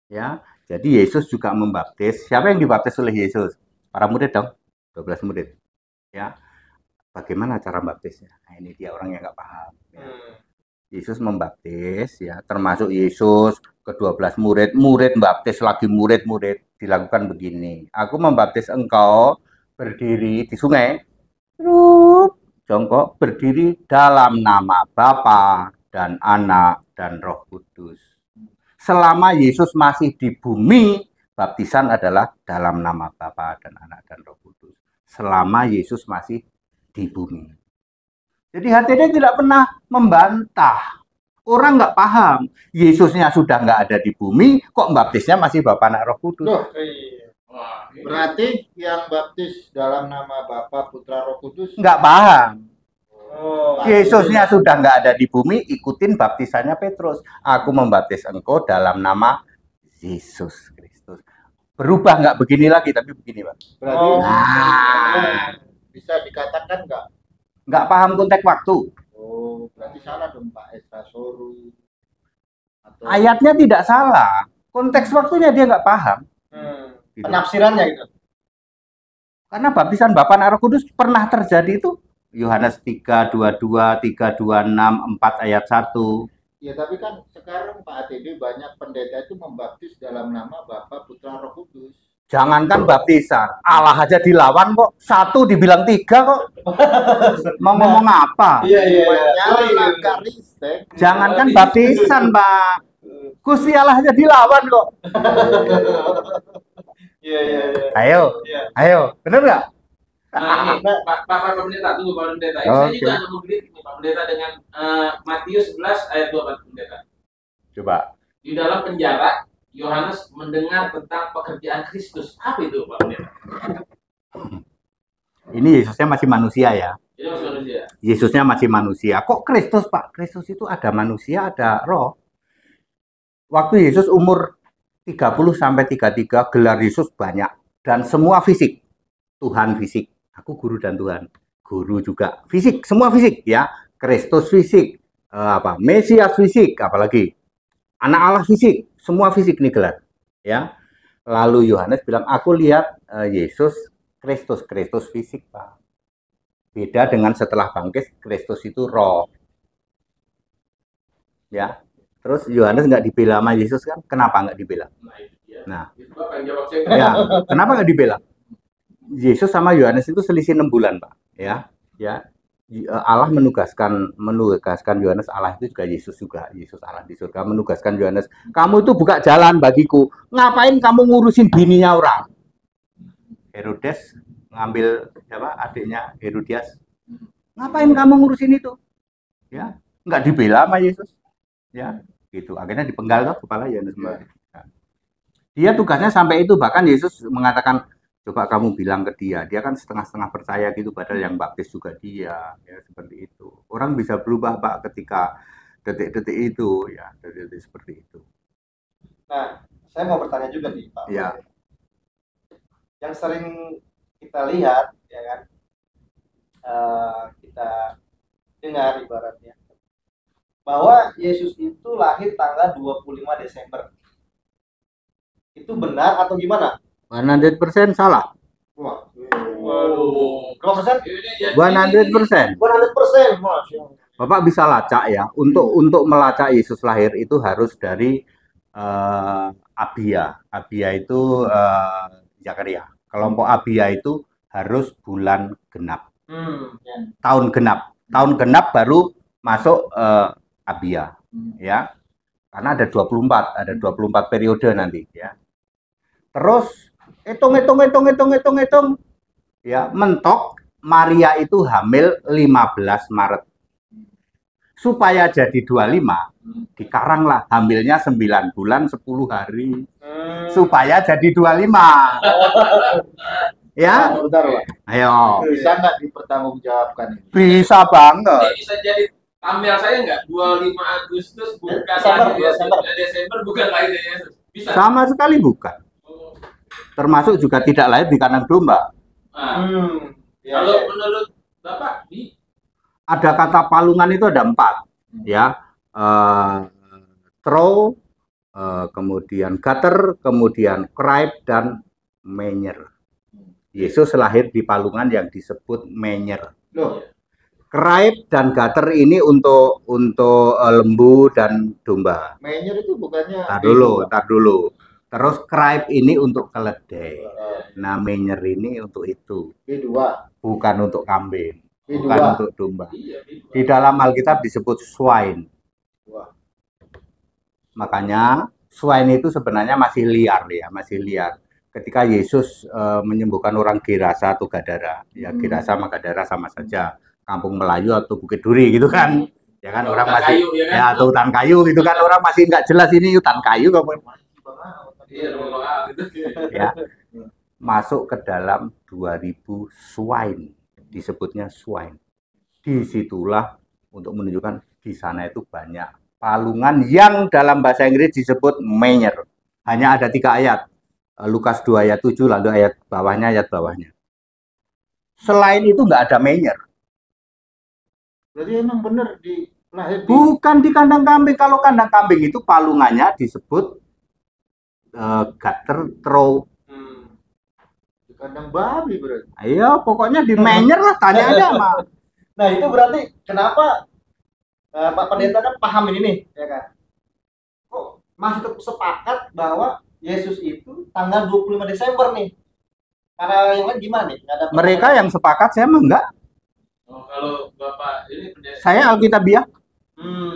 B: Ya, jadi Yesus juga membaptis. Siapa yang dibaptis oleh Yesus? Para murid dong, 12 murid. Ya, bagaimana cara baptisnya? Nah, ini dia orang yang nggak paham. Ya. Yesus membaptis, ya, termasuk Yesus ke-12 murid baptis lagi murid dilakukan begini. Aku membaptis engkau berdiri di sungai, jongkok berdiri dalam nama Bapa dan Anak dan Roh Kudus. Selama Yesus masih di bumi, baptisan adalah dalam nama Bapa dan Anak dan Roh Kudus. Selama Yesus masih di bumi. Jadi HTD tidak pernah membantah. Orang nggak paham. Yesusnya sudah nggak ada di bumi, kok baptisnya masih Bapa Anak Roh Kudus.
C: Loh, berarti yang baptis dalam nama Bapa, Putra, Roh Kudus
B: nggak paham. Yesusnya sudah nggak ada di bumi, ikutin baptisannya Petrus. Aku membaptis engkau dalam nama Yesus Kristus. Berubah nggak begini lagi, tapi begini, Pak.
C: Berarti bisa dikatakan nggak
B: paham konteks waktu.
C: Oh, berarti salah dong Pak Esra Soru. Atau...
B: Ayatnya tidak salah, konteks waktunya dia nggak paham.
A: Gitu. Penafsirannya gitu.
B: Karena baptisan Bapa Anak Roh Kudus pernah terjadi itu. Yohanes 3:22, 3:26, 4 ayat 1.
C: Ya, tapi kan sekarang Pak ATD banyak pendeta itu membaptis dalam nama Bapa, Putra, Roh Kudus.
B: Jangankan baptisan, Allah aja dilawan kok. 1 dibilang 3 kok. Mau ngomong apa?
A: Iya.
B: Jangankan baptisan, Pak. Gusti Allah aja dilawan kok.
A: Iya.
B: Ayo, bener nggak?
D: Nah, ini Pak Pendeta, tunggu Pak Pendeta. Saya juga ada mengkritik nih Pak Pendeta dengan Matius 11 ayat 2 Pak Pendeta.
B: Coba.
D: Di dalam penjara Yohanes mendengar tentang pekerjaan Kristus. Apa itu, Pak Pendeta?
B: Ini Yesusnya masih manusia ya.
D: Ini masih manusia.
B: Yesusnya masih manusia. Kok Kristus, Pak? Kristus itu ada manusia, ada roh. Waktu Yesus umur 30 sampai 33, gelar Yesus banyak dan semua fisik. Tuhan fisik. Aku guru dan Tuhan. Guru juga fisik, semua fisik ya. Kristus fisik, Mesias fisik, apalagi Anak Allah fisik, semua fisik nih gelar. Ya. Lalu Yohanes bilang, aku lihat Yesus Kristus fisik, Pak. Beda dengan setelah bangkit, Kristus itu roh. Ya. Terus Yohanes nggak dibela sama Yesus kan? Kenapa nggak dibela? Nah, ya, kenapa nggak dibela? Yesus sama Yohanes itu selisih 6 bulan, Pak. Ya. Allah menugaskan Yohanes, Allah itu juga Yesus Allah di surga menugaskan Yohanes, kamu itu buka jalan bagiku, ngapain kamu ngurusin bininya orang? Herodes ngambil adiknya Herodias, ngapain kamu ngurusin itu? Ya, nggak dibela sama Yesus, ya, gitu. Akhirnya dipenggal tuh kepala Yohanes Pembaptis. Dia tugasnya sampai itu, bahkan Yesus mengatakan, coba kamu bilang ke dia kan setengah-setengah percaya gitu, padahal yang baptis juga dia, ya seperti itu. Orang bisa berubah Pak ketika detik-detik itu, ya detik-detik seperti itu.
A: Nah, saya mau bertanya juga nih Pak.
B: Ya.
A: Yang sering kita lihat, ya kan, kita dengar ibaratnya, bahwa Yesus itu lahir tanggal 25 Desember. Itu benar atau gimana?
B: 100% salah.
A: Wah. Waduh. Berapa persen?
B: 100%.
A: 100%. Masya Allah.
B: Bapak bisa lacak ya. Untuk melacak Yesus lahir itu harus dari Abia. Abia itu Zakaria. Kelompok Abia itu harus bulan genap.
A: Ya.
B: Tahun genap. Tahun genap baru masuk Abia. Ya. Karena ada 24 periode nanti ya. Terus hitung. Ya, mentok Maria itu hamil 15 Maret. Supaya jadi 25, dikaranglah hamilnya 9 bulan 10 hari. Supaya jadi 25. Ya.
C: Bentar, Pak.
B: Ayo.
C: Bisa nggak dipertanggungjawabkan ini?
B: Bisa banget.
D: Ini bisa jadi tampil saya nggak? 25 Agustus bukan Desember bukan lahir Yesus. Bisa.
B: Sama sekali bukan. Termasuk juga tidak lahir di kandang domba.
D: Nah, kalau menurut Bapak,
B: ada kata palungan itu ada 4, ya. Trow, kemudian gutter, kemudian cripe dan menyer. Yesus lahir di palungan yang disebut menyer. Cripe dan gutter ini untuk lembu dan domba.
C: Menyer itu bukannya?
B: Tar dulu. Terus cripe ini untuk keledai. Nah, menyer ini untuk itu.
C: B2.
B: Bukan untuk kambing.
C: B2.
B: Bukan untuk domba. Di dalam Alkitab disebut swine. Makanya swine itu sebenarnya masih liar ya, masih liar. Ketika Yesus menyembuhkan orang Gerasa atau Gadara, ya Gerasa sama Gadara sama saja. Kampung Melayu atau Bukit Duri gitu kan. Ya kan orang masih kayu, ya, kan? Ya atau hutan kayu gitu kan, orang masih nggak jelas ini hutan kayu kamu. Ya, masuk ke dalam 2000 swine, disebutnya swine. Disitulah untuk menunjukkan di sana itu banyak palungan yang dalam bahasa Inggris disebut menyer. Hanya ada 3 ayat, Lukas 2 ayat 7, lalu ayat bawahnya. Selain itu nggak ada menyer.
C: Berarti emang benar lahir
B: bukan di kandang kambing. Kalau kandang kambing itu palungannya disebut gutter trow.
C: Di kandang babi berarti.
B: Ayo, pokoknya di menyer lah, tanya aja sama.
A: Nah, itu berarti kenapa Pak Pendeta kan paham ini nih, ya kan? Kok masih sepakat bahwa Yesus itu tanggal 25 Desember nih? Karena yang lain gimana nih?
B: Mereka yang sepakat, saya mah enggak.
D: Kalau Bapak ini pendeta.
B: Saya Alkitabiah.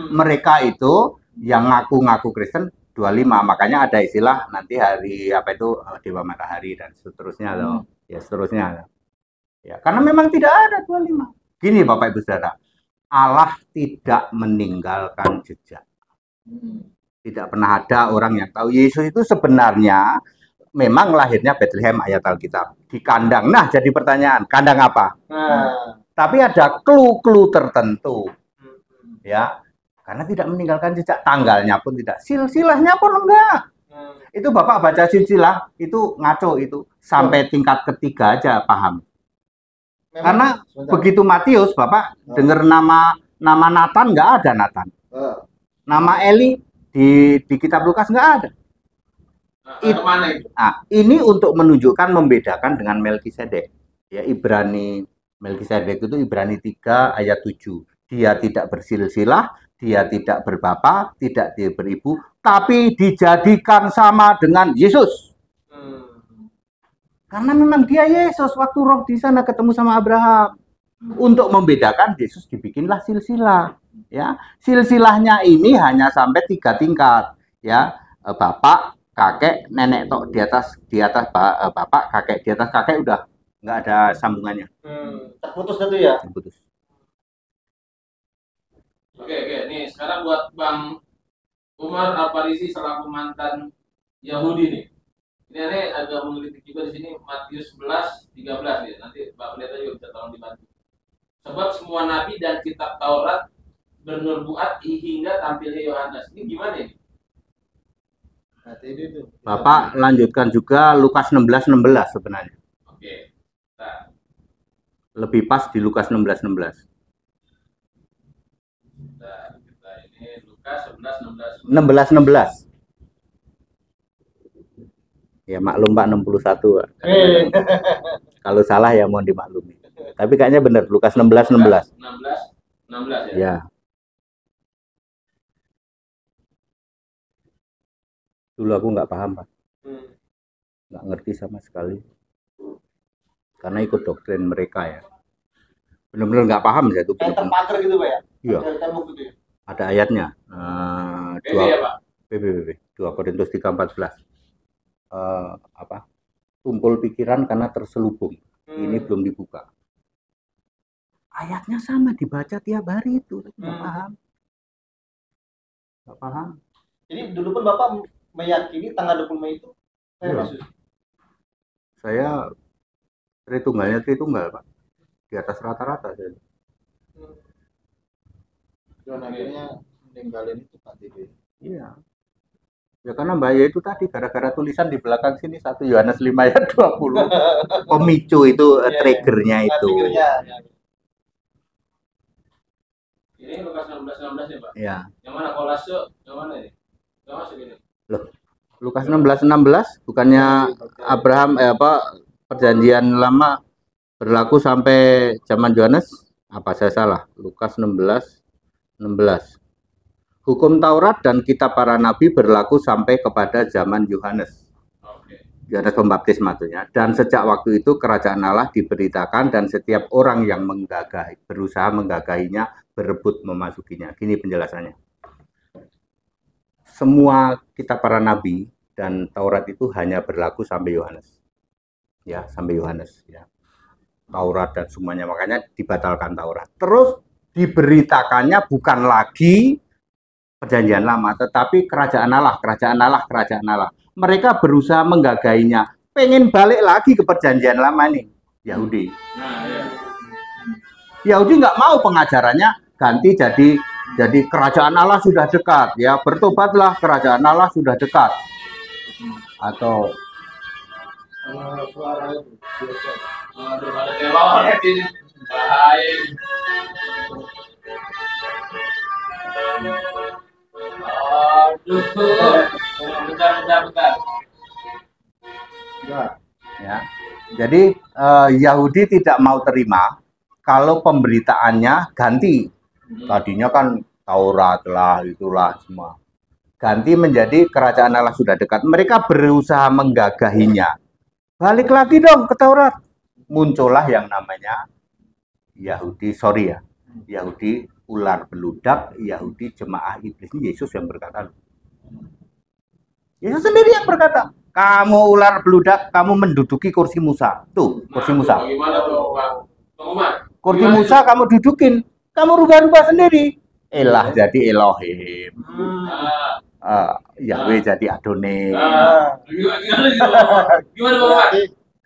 B: Mereka itu yang ngaku-ngaku Kristen 25, makanya ada istilah nanti hari apa itu Dewa Matahari dan seterusnya loh. Ya seterusnya. Ya, karena memang tidak ada 25. Gini Bapak Ibu Saudara, Allah tidak meninggalkan jejak. Tidak pernah ada orang yang tahu Yesus itu sebenarnya memang lahirnya Bethlehem ayat Alkitab di kandang. Nah, jadi pertanyaan, kandang apa? Tapi ada clue-clue tertentu. Ya. Karena tidak meninggalkan jejak, tanggalnya pun tidak, silsilahnya pun enggak. Itu Bapak baca silsilah, itu ngaco itu. Sampai tingkat ketiga aja paham. Karena begitu Matius, Bapak dengar nama Nathan, enggak ada Nathan. Nama Eli di kitab Lukas enggak ada. Nah, ini untuk menunjukkan, membedakan dengan Melkisedek. Ya, Melkisedek itu Ibrani 3 ayat 7. Dia tidak bersilsilah, dia tidak berbapak, tidak dia beribu, tapi dijadikan sama dengan Yesus. Karena memang dia Yesus, waktu roh di sana ketemu sama Abraham. Untuk membedakan, Yesus dibikinlah silsilah. Ya, silsilahnya ini hanya sampai 3 tingkat. Ya, bapak, kakek, nenek tok di atas bapak, kakek di atas kakek udah nggak ada sambungannya.
A: Terputus itu ya.
B: Terputus.
D: Oke, nih sekarang buat Bang Umar Al-Farisi selaku mantan Yahudi nih. Ini agak menggelitik juga di sini Matius 11:13 ya. Nanti Pak Pendeta juga bisa tolong dibantu. Sebab semua nabi dan kitab Taurat bernubuat hingga tampilnya Yohanes. Ini gimana ini?
B: Bapak lanjutkan juga Lukas 16:16 sebenarnya.
D: Oke. Nah,
B: Lebih pas di Lukas 16:16.
D: nah, kita ini Lukas 11:16.
B: 16:16. Ya maklum Pak 61 Pak. Kalau salah ya mohon dimaklumi. Tapi kayaknya benar Lukas 16:16.
D: 16 ya.
B: Ya. Dulu aku nggak paham Pak. Nggak ngerti sama sekali. Karena ikut doktrin mereka ya. Benar-benar nggak paham saya itu.
A: Kayak terpagar gitu Pak ya?
B: Iya.
A: Gitu ya?
B: Ada ayatnya.
D: Ya, Pak.
B: 2 Korintus 3:14. Tumpul pikiran karena terselubung. Ini belum dibuka. Ayatnya sama dibaca tiap hari itu. Nggak paham. Nggak paham.
A: Jadi dulu pun Bapak meyakini tanggal 20 Mei itu
B: Iya.
A: Yesus.
B: Saya Tritunggal Pak. Di atas rata-rata saya.
C: Dan akhirnya meninggalin itu Pak Tibi.
B: Iya. Ya karena bahaya itu tadi gara-gara tulisan di belakang sini 1 Yohanes 5 ayat 20. Pemicu itu triggernya itu.
A: Triggernya.
D: Ini Lukas 16:16 ya, Pak?
B: Ya.
D: Yang mana Kolase? Yang mana ini? Yang masuk ini.
B: Loh, Lukas 16:16 bukannya Abraham perjanjian lama berlaku sampai zaman Yohanes? Apa saya salah? Lukas 16:16. Hukum Taurat dan kitab para nabi berlaku sampai kepada zaman Yohanes. Yohanes Pembaptis maksudnya. Dan sejak waktu itu kerajaan Allah diberitakan dan setiap orang yang berusaha menggagahinya berebut memasukinya. Gini penjelasannya. Semua kitab para nabi dan Taurat itu hanya berlaku sampai Yohanes. Ya, sampai Yohanes ya. Taurat dan semuanya, makanya dibatalkan Taurat. Terus diberitakannya bukan lagi perjanjian lama, tetapi kerajaan Allah. Mereka berusaha menggagahinya, pengen balik lagi ke perjanjian lama nih, Yahudi. Yahudi nggak mau pengajarannya ganti jadi kerajaan Allah sudah dekat, ya bertobatlah kerajaan Allah sudah dekat. Atau
C: suara itu biasa.
D: Aduh, ada teror ini. Bahaya. Aduh. Bentar.
B: ya. Jadi Yahudi tidak mau terima kalau pemberitaannya ganti. Tadinya kan Taurat lah, itulah semua. Ganti menjadi kerajaan Allah sudah dekat. Mereka berusaha menggagahinya. Balik lagi dong ke Taurat. Muncullah yang namanya Yahudi ular beludak, Yahudi jemaah iblis. Ini Yesus yang berkata. Yesus sendiri yang berkata, kamu ular beludak, kamu menduduki kursi Musa. Tuh, kursi Musa.
D: Bagaimana tuh, Pak?
B: Kursi Musa kamu dudukin, kamu rubah-rubah sendiri. Elah jadi Elohim. Yahweh jadi Adonai.
D: Gimana Bapak?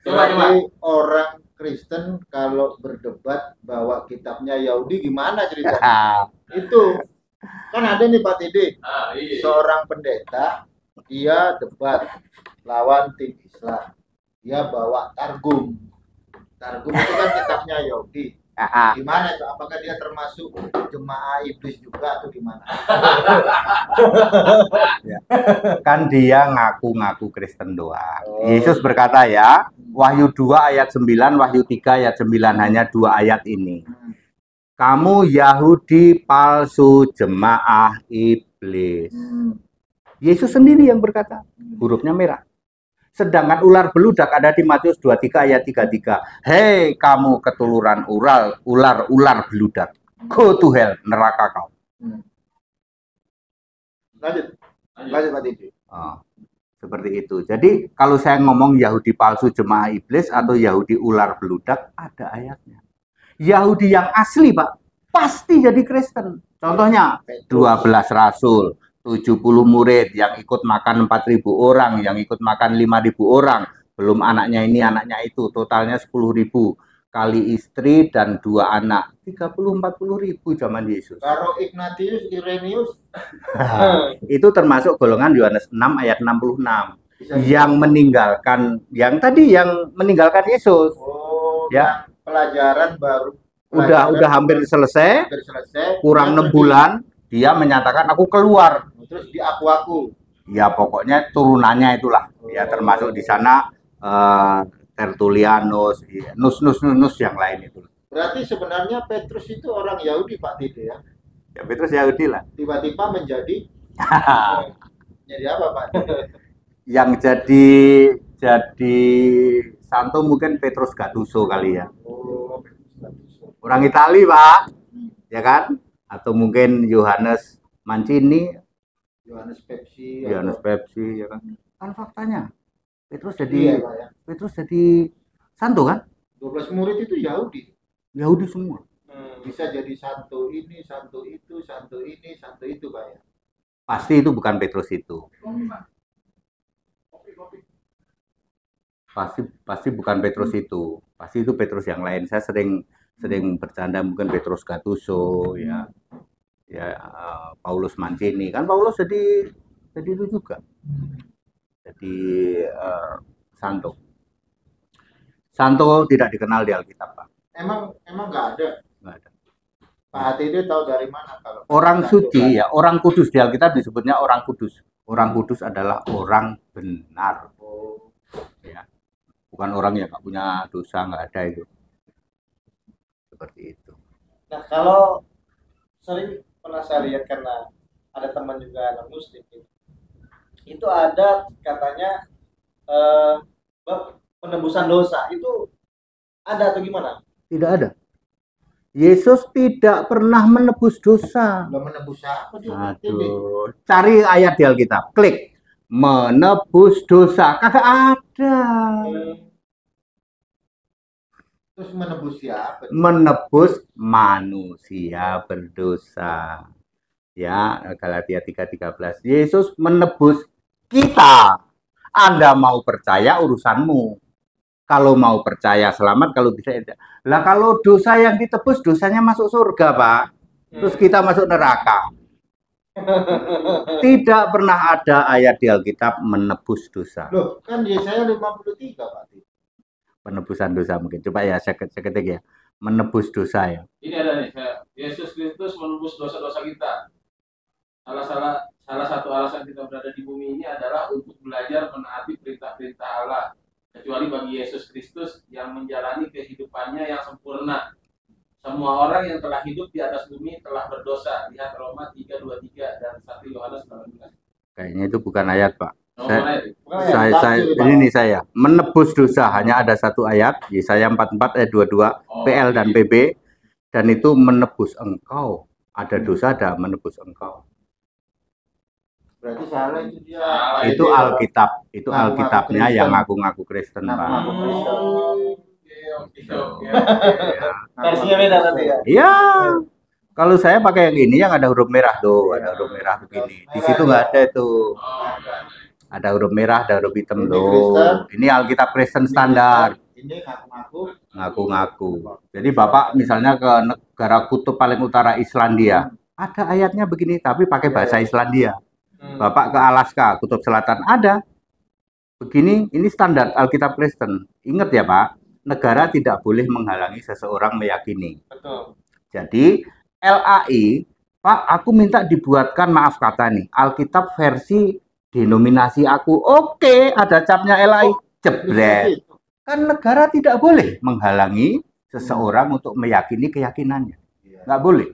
D: Coba.
C: Orang Kristen kalau berdebat bawa kitabnya Yahudi gimana ceritanya? Itu kan ada nih Pak Tidi, seorang pendeta, dia debat lawan tim Islam, dia bawa Targum itu kan kitabnya Yahudi. Gimana itu? Apakah dia termasuk jemaah iblis juga atau gimana?
B: Kan dia ngaku-ngaku Kristen doang. Yesus berkata ya, Wahyu 2 ayat 9, Wahyu 3 ayat 9, hanya 2 ayat ini. Kamu Yahudi palsu, jemaah iblis. Yesus sendiri yang berkata, hurufnya merah. Sedangkan ular beludak ada di Matius 23 ayat 33. Hei kamu ketuluran ular beludak. Go to hell, neraka kau.
C: Lanjut Pak Tidi.
B: Seperti itu. Jadi kalau saya ngomong Yahudi palsu jemaah iblis atau Yahudi ular beludak, ada ayatnya. Yahudi yang asli Pak, pasti jadi Kristen. Contohnya 12 Rasul, 70 murid, yang ikut makan 4.000 orang, yang ikut makan 5.000 orang, belum anaknya ini, anaknya itu, totalnya 10.000 kali istri dan 2 anak, 30-40.000 zaman Yesus.
C: Karo Ignatius, Irenaeus,
B: Itu termasuk golongan Yohanes 6 ayat 66
C: bisa
B: yang meninggalkan, yang tadi yang meninggalkan Yesus.
C: Oh,
B: Ya.
C: Pelajaran baru.
B: Udah hampir selesai,
C: Hampir selesai.
B: kurang 6 bulan, dia menyatakan aku keluar.
C: Terus di aku.
B: Ya pokoknya turunannya itulah. Ya termasuk di sana Tertullianus, nus yang lain itu.
C: Berarti sebenarnya Petrus itu orang Yahudi, Pak Tide ya.
B: Ya Petrus Yahudi lah.
C: Tiba-tiba menjadi jadi apa, Pak?
B: Yang jadi santo mungkin Petrus Gattuso kali ya.
C: Oh,
B: Orang Itali, Pak. Ya kan? Atau mungkin Yohanes Mancini,
C: Yohanes Pepsi,
B: ya kan? Kan faktanya Petrus
C: iya,
B: jadi
C: Pak, ya.
B: Petrus jadi santo kan?
C: 12 murid itu Yahudi.
B: Yahudi semua.
C: Bisa jadi santo ini, santo itu, santo ini, santo itu, Pak ya.
B: Pasti itu bukan Petrus itu. Pasti bukan Petrus itu. Pasti itu Petrus yang lain. Saya sering bercanda mungkin Petrus Gattuso ya. Ya Paulus Mancini. Kan Paulus jadi itu juga. Jadi santo. Santo tidak dikenal di Alkitab, Pak.
C: Emang nggak ada.
B: Nggak ada.
C: Pak Atide tahu dari mana kalau
B: Orang
C: santo
B: suci
C: kan?
B: ya, orang kudus di Alkitab disebutnya orang kudus. Orang kudus adalah orang benar.
C: Oh,
B: Ya. Bukan orang yang nggak punya dosa, nggak ada itu. Seperti itu.
A: Nah, kalau sering pernah saya lihat karena ada teman juga non muslim itu ada katanya bab penebusan dosa itu ada atau gimana?
B: Tidak ada. Yesus tidak pernah menebus dosa.
C: belum menebus apa dia, Pak Atide?
B: Aduh, cari ayat di Alkitab, klik menebus dosa, kagak ada.
C: Terus menebus siapa?
B: Menebus manusia berdosa. Ya, Galatia 3:13. Yesus menebus kita. Anda mau percaya urusanmu. Kalau mau percaya selamat, kalau tidak. Lah kalau dosa yang ditebus dosanya masuk surga, Pak. Terus kita masuk neraka. Tidak pernah ada ayat di Alkitab menebus dosa.
C: Loh, kan Yesaya 53, Pak Atide.
B: Penebusan dosa mungkin. Coba ya saya ketik ya. Menebus dosa ya.
D: Ini ada nih, Yesus Kristus menebus dosa-dosa kita. Salah satu alasan kita berada di bumi ini adalah untuk belajar menaati perintah-perintah Allah. Kecuali bagi Yesus Kristus yang menjalani kehidupannya yang sempurna. Semua orang yang telah hidup di atas bumi telah berdosa. Lihat Roma 3:23 dan 1 Yohanes 18.
B: Kayaknya itu bukan ayat, Pak.
C: Tafsir,
B: Ini nih saya menebus dosa hanya ada satu ayat, Yesaya 44 ayat 22, PL dan PB, dan itu menebus engkau. Ada dosa, ada menebus engkau.
C: Berarti salah itu dia.
D: Salah.
B: Itu Alkitab, itu
C: Ngaku-ngaku
B: Alkitabnya
C: Kristen.
B: yang ngaku-ngaku Kristen, Pak.
C: Ngaku-ngaku Kristen.
D: Oke.
A: Versinya beda berarti ya.
B: Iya. Kalau saya pakai yang ini yang ada huruf merah tuh, ada huruf merah begini. Di situ nggak ada itu. Ada huruf merah, ada huruf hitam
C: Ini
B: tuh.
C: Kristen.
B: Ini Alkitab Kristen standar.
C: Ini ngaku-ngaku.
B: Ngaku-ngaku. Jadi Bapak misalnya ke negara kutub paling utara Islandia, ada ayatnya begini tapi pakai bahasa Islandia. Bapak ke Alaska, kutub selatan ada. Begini, ini standar Alkitab Kristen. Ingat ya Pak, negara tidak boleh menghalangi seseorang meyakini.
A: Betul.
B: Jadi LAI, Pak, aku minta dibuatkan, maaf kata nih, Alkitab versi denominasi aku. Oke, ada capnya LAI. Jebret. Kan negara tidak boleh menghalangi seseorang untuk meyakini keyakinannya. Nggak boleh.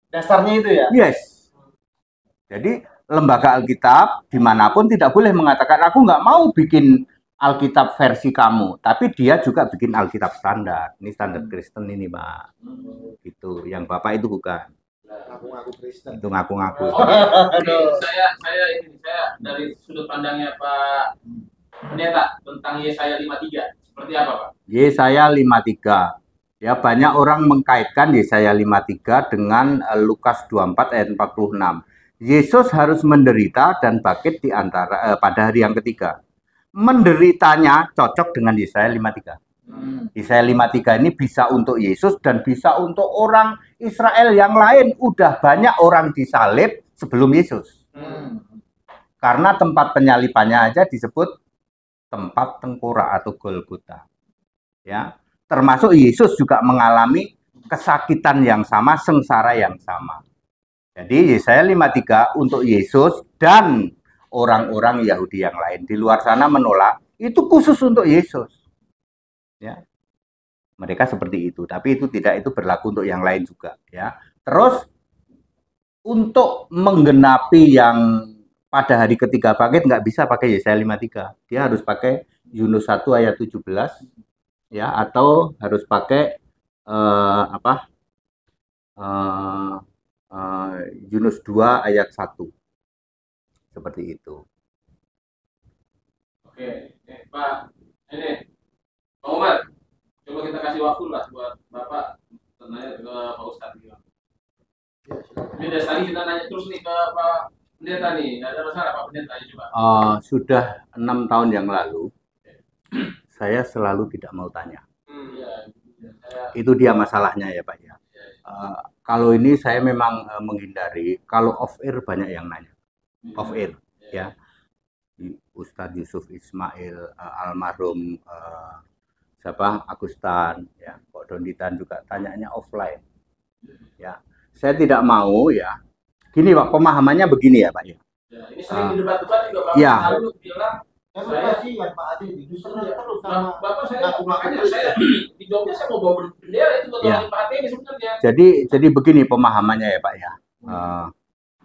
A: Dasarnya itu ya.
B: Yes. Jadi lembaga Alkitab dimanapun tidak boleh mengatakan aku nggak mau bikin Alkitab versi kamu, tapi dia juga bikin Alkitab standar. Ini standar Kristen ini, Pak. Gitu. Yang Bapak itu bukan.
C: Ngaku-ngaku Kristen.
B: Itu ngaku-ngaku.
D: Saya dari sudut pandangnya Pak Pendeta tentang Yesaya 53. Seperti apa, Pak?
B: Yesaya 53. Ya, banyak orang mengkaitkan Yesaya 53 dengan Lukas 24 ayat 46. Yesus harus menderita dan bangkit di antara pada hari yang ketiga. Menderitanya cocok dengan Yesaya 53. Yesaya 53 ini bisa untuk Yesus dan bisa untuk orang Israel yang lain. Udah banyak orang disalib sebelum Yesus. Karena tempat penyalipannya aja disebut tempat tengkorak atau Golgota. Ya, termasuk Yesus juga mengalami kesakitan yang sama, sengsara yang sama. Jadi Yesaya 53 untuk Yesus dan orang-orang Yahudi yang lain. Di luar sana menolak, itu khusus untuk Yesus. Ya. Mereka seperti itu, tapi itu tidak, itu berlaku untuk yang lain juga, ya. Terus untuk menggenapi yang pada hari ketiga bangkit nggak bisa pakai Yesaya 53. Dia harus pakai Yunus 1 ayat 17, ya, atau harus pakai Yunus 2 ayat 1. Seperti itu.
D: Oke, Pak. Ini Pak Umar, coba kita kasih waktu lah buat Bapak tanya ke Pak Ustadz. Ini dari tadi kita nanya terus nih ke Pak Pendeta nih, nggak ada masalah Pak Pendeta, ayo coba.
B: Sudah 6 tahun yang lalu, saya selalu tidak mau tanya. Itu dia masalahnya ya Pak ya. Kalau ini saya memang menghindari. Kalau off air banyak yang nanya. Off air, ya. Ustadz Yusuf Ismail, almarhum siapa Agustan, ya. Kok Donditan juga tanyanya offline, ya. Saya tidak mau ya. Gini Pak, pemahamannya begini ya Pak ya.
D: Ini sering didebat-debat juga Pak.
B: Ya.
D: Lalu bilang
C: Saya kasihan Pak Adi justru terus sama
D: Bapak saya makanya saya di Jogja saya mau bawa bendera itu buat
B: Ya.
D: Pak ini sebenarnya.
B: Jadi begini pemahamannya ya Pak ya.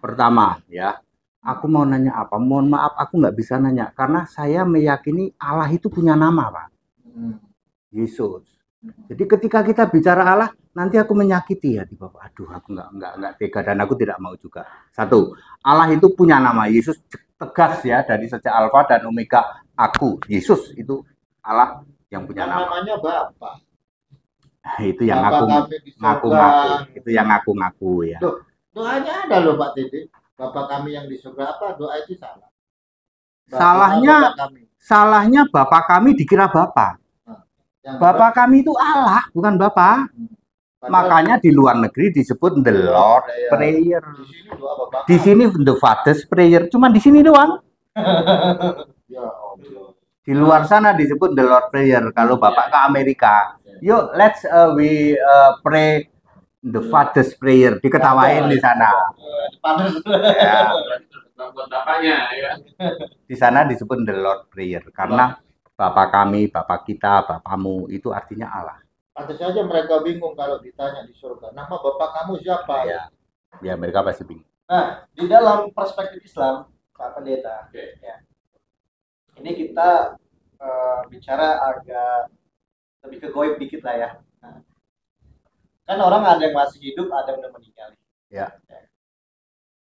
B: Pertama ya, aku mau nanya apa? Mohon maaf aku nggak bisa nanya karena saya meyakini Allah itu punya nama Pak. Yesus. Jadi ketika kita bicara Allah, nanti aku menyakiti hati Bapak. Aduh, aku nggak tega dan aku tidak mau juga. Satu, Allah itu punya nama. Yesus tegas ya dari sejak Alfa dan Omega. Aku, Yesus itu Allah yang punya nama.
C: namanya Bapak.
B: Itu yang
C: Bapak
B: aku
C: kami di
B: ngaku.
C: surga.
B: Itu yang aku ngaku ya.
C: Loh, doanya ada loh Pak Titi. Bapak kami yang di surga apa? Doa itu salah.
B: Salahnya Bapak kami dikira Bapak. Bapak kami itu Allah, bukan Bapak. Makanya di luar negeri disebut the Lord Prayer. Di sini the Father's Prayer. Cuma di sini doang. Di luar sana disebut the Lord Prayer. Kalau Bapak ke Amerika, yuk let's we pray the Father's Prayer. Diketawain di sana. Ya.
D: Buat bapaknya ya.
B: Di sana disebut the Lord Prayer karena Bapak kami, Bapak kita, Bapakmu itu artinya Allah.
C: Pantas saja mereka bingung kalau ditanya di surga, nama Bapak kamu siapa?
B: Ya mereka pasti bingung.
A: Nah, di dalam perspektif Islam, Pak Pendeta, ya, ini kita bicara agak lebih ke goib dikit lah ya. Nah, kan orang ada yang masih hidup, ada yang udah meninggal.
B: Ya.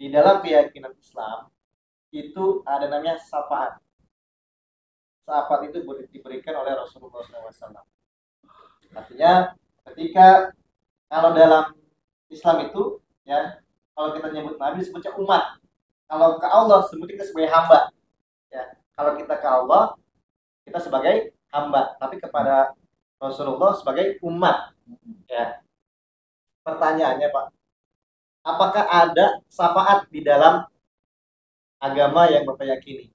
A: Di dalam keyakinan Islam itu ada namanya syafaat. Syafaat itu diberikan oleh Rasulullah SAW. Artinya ketika kalau dalam Islam itu ya, kalau kita nyebut Nabi disebutnya umat. Kalau ke Allah sebutnya kita sebagai hamba. Ya, kalau kita ke Allah kita sebagai hamba, tapi kepada Rasulullah sebagai umat. Ya. Pertanyaannya Pak, apakah ada syafaat di dalam agama yang Bapak yakini?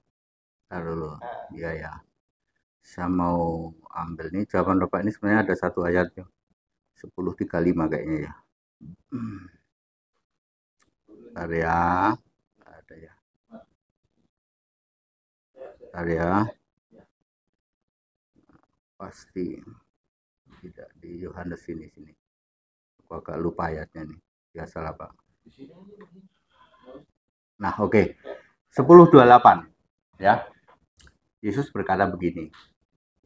B: Dulu, ya. Saya mau ambil nih jawaban Bapak ini sebenarnya ada satu ayatnya 10:35 kayaknya ya. Ada ya. Pasti tidak di Yohanes sini. Aku agak lupa ayatnya nih. Biasalah Pak. Nah, oke. 10:28 ya. Yesus berkata begini,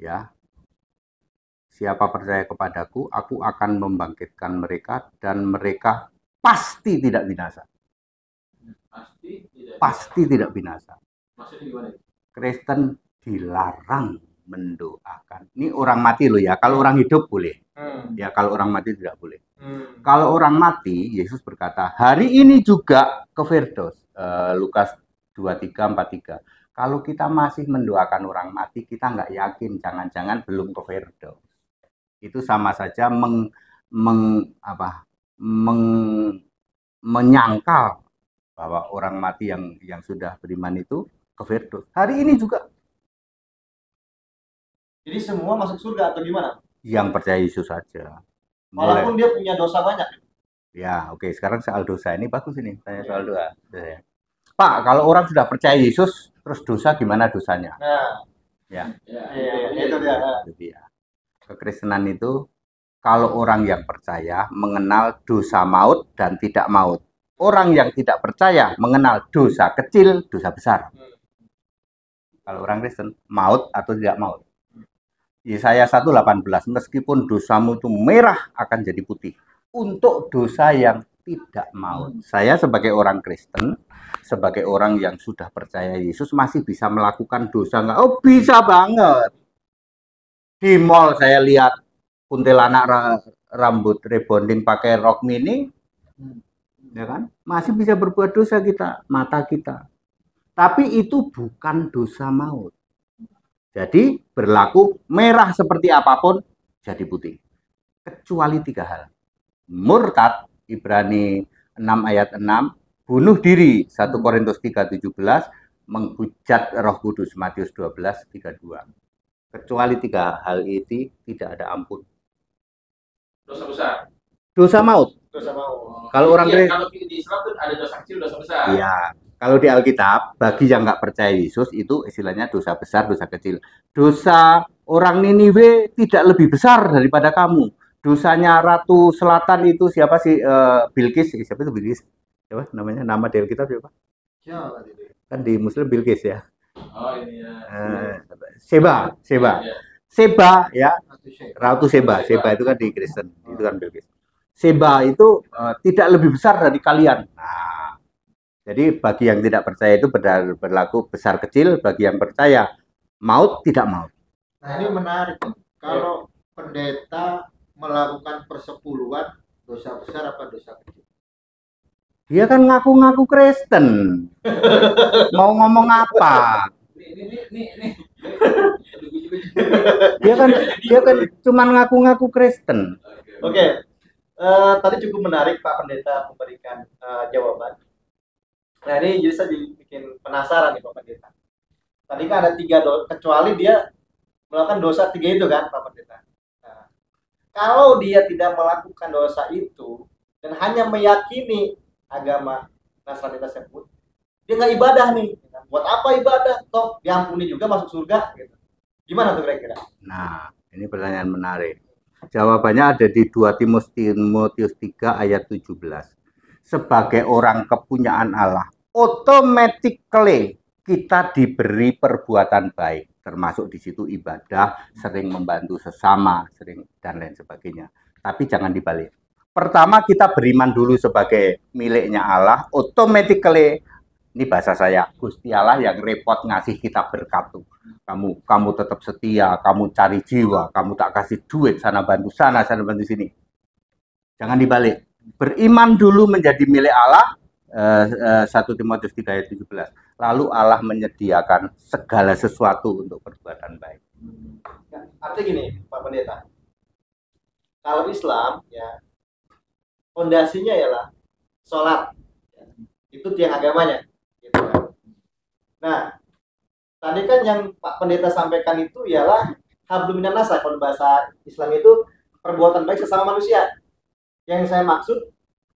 B: ya. Siapa percaya kepadaku, aku akan membangkitkan mereka dan mereka pasti tidak binasa. Pasti tidak binasa.
D: Maksudnya gimana?
B: Kristen dilarang mendoakan. Ini orang mati loh ya. Kalau orang hidup boleh. Ya kalau orang mati tidak boleh. Kalau orang mati, Yesus berkata, hari ini juga ke Firdaus. Lukas 23:43. Kalau kita masih mendoakan orang mati, kita nggak yakin, jangan-jangan belum ke Firdaus. Itu sama saja menyangkal bahwa orang mati yang sudah beriman itu ke Firdaus. Hari ini juga.
A: Jadi semua masuk surga atau gimana?
B: Yang percaya Yesus saja.
A: Walaupun dia punya dosa banyak.
B: Ya, oke. Sekarang soal dosa ini bagus ini. Tanya soal doa. Pak, kalau orang sudah percaya Yesus, terus dosa gimana dosanya?
A: Nah,
B: itu dia. Kekristenan itu kalau orang yang percaya mengenal dosa maut dan tidak maut. Orang yang tidak percaya mengenal dosa kecil, dosa besar. Kalau orang Kristen, maut atau tidak maut. Yesaya 1:18, meskipun dosamu itu merah akan jadi putih. Untuk dosa yang tidak maut. Saya sebagai orang Kristen, sebagai orang yang sudah percaya Yesus masih bisa melakukan dosa nggak? Oh, bisa banget. Di mall saya lihat kuntilanak rambut rebonding pakai rok mini, ya kan? Masih bisa berbuat dosa kita, mata kita. Tapi itu bukan dosa maut. Jadi berlaku merah seperti apapun jadi putih. Kecuali 3 hal. Murtad, Ibrani 6:6, bunuh diri, 1 Korintus 3:17, menghujat Roh Kudus, Matius 12:32. Kecuali 3 hal itu tidak ada ampun.
D: Dosa besar.
B: Dosa maut.
A: Dosa maut.
B: Kalau orang
D: kalau di Islam kan ada dosa kecil, dosa besar.
B: Iya. Kalau di Alkitab, bagi yang nggak percaya Yesus, itu istilahnya dosa besar, dosa kecil. Dosa orang Niniwe tidak lebih besar daripada kamu. Dosanya Ratu Selatan itu siapa sih? Bilqis. Siapa itu Bilqis? Siapa namanya? Nama di Alkitab siapa? Kan di Muslim Bilqis ya.
D: Oh ini ya.
B: Seba.
D: Ya.
B: Seba ya. Ratu Seba. Seba itu kan di Kristen. Itu kan Bilqis. Seba itu tidak lebih besar dari kalian. Nah, jadi bagi yang tidak percaya itu berlaku besar kecil, bagi yang percaya maut tidak maut.
C: Nah ini menarik. Kalau pendeta melakukan persepuluhan, dosa besar apa dosa kecil?
B: Dia kan ngaku-ngaku Kristen. Mau ngomong apa? Dia kan cuma ngaku-ngaku Kristen.
A: Oke. Tadi cukup menarik Pak Pendeta memberikan jawaban. Nah ini jadi saya bikin penasaran nih Pak Pendeta. Tadi kan ada 3 dosa, kecuali dia melakukan dosa 3 itu kan Pak Pendeta. Nah, kalau dia tidak melakukan dosa itu dan hanya meyakini agama Nasrani tersebut, dia nggak ibadah nih. Buat apa ibadah? Toh diampuni juga masuk surga. Gitu. Gimana tuh kira-kira?
B: Nah ini pertanyaan menarik. Jawabannya ada di 2 Timotius 3:17. Sebagai orang kepunyaan Allah, automatically kita diberi perbuatan baik, termasuk di situ ibadah, sering membantu sesama, sering dan lain sebagainya. Tapi jangan dibalik. Pertama kita beriman dulu sebagai miliknya Allah, automatically ini bahasa saya, Gusti Allah yang repot ngasih kita berkat tuh. Kamu tetap setia, kamu cari jiwa, kamu tak kasih duit sana bantu sini. Jangan dibalik. Beriman dulu menjadi milik Allah, 1 Timotius 3:17. Lalu Allah menyediakan segala sesuatu untuk perbuatan baik.
A: Ya, artinya gini, Pak Pendeta. Kalau Islam, ya fondasinya ialah sholat. Itu tiang agamanya. Gitu kan. Nah, tadi kan yang Pak Pendeta sampaikan itu ialah hablum minan nas, kalau bahasa Islam itu perbuatan baik sesama manusia. Yang saya maksud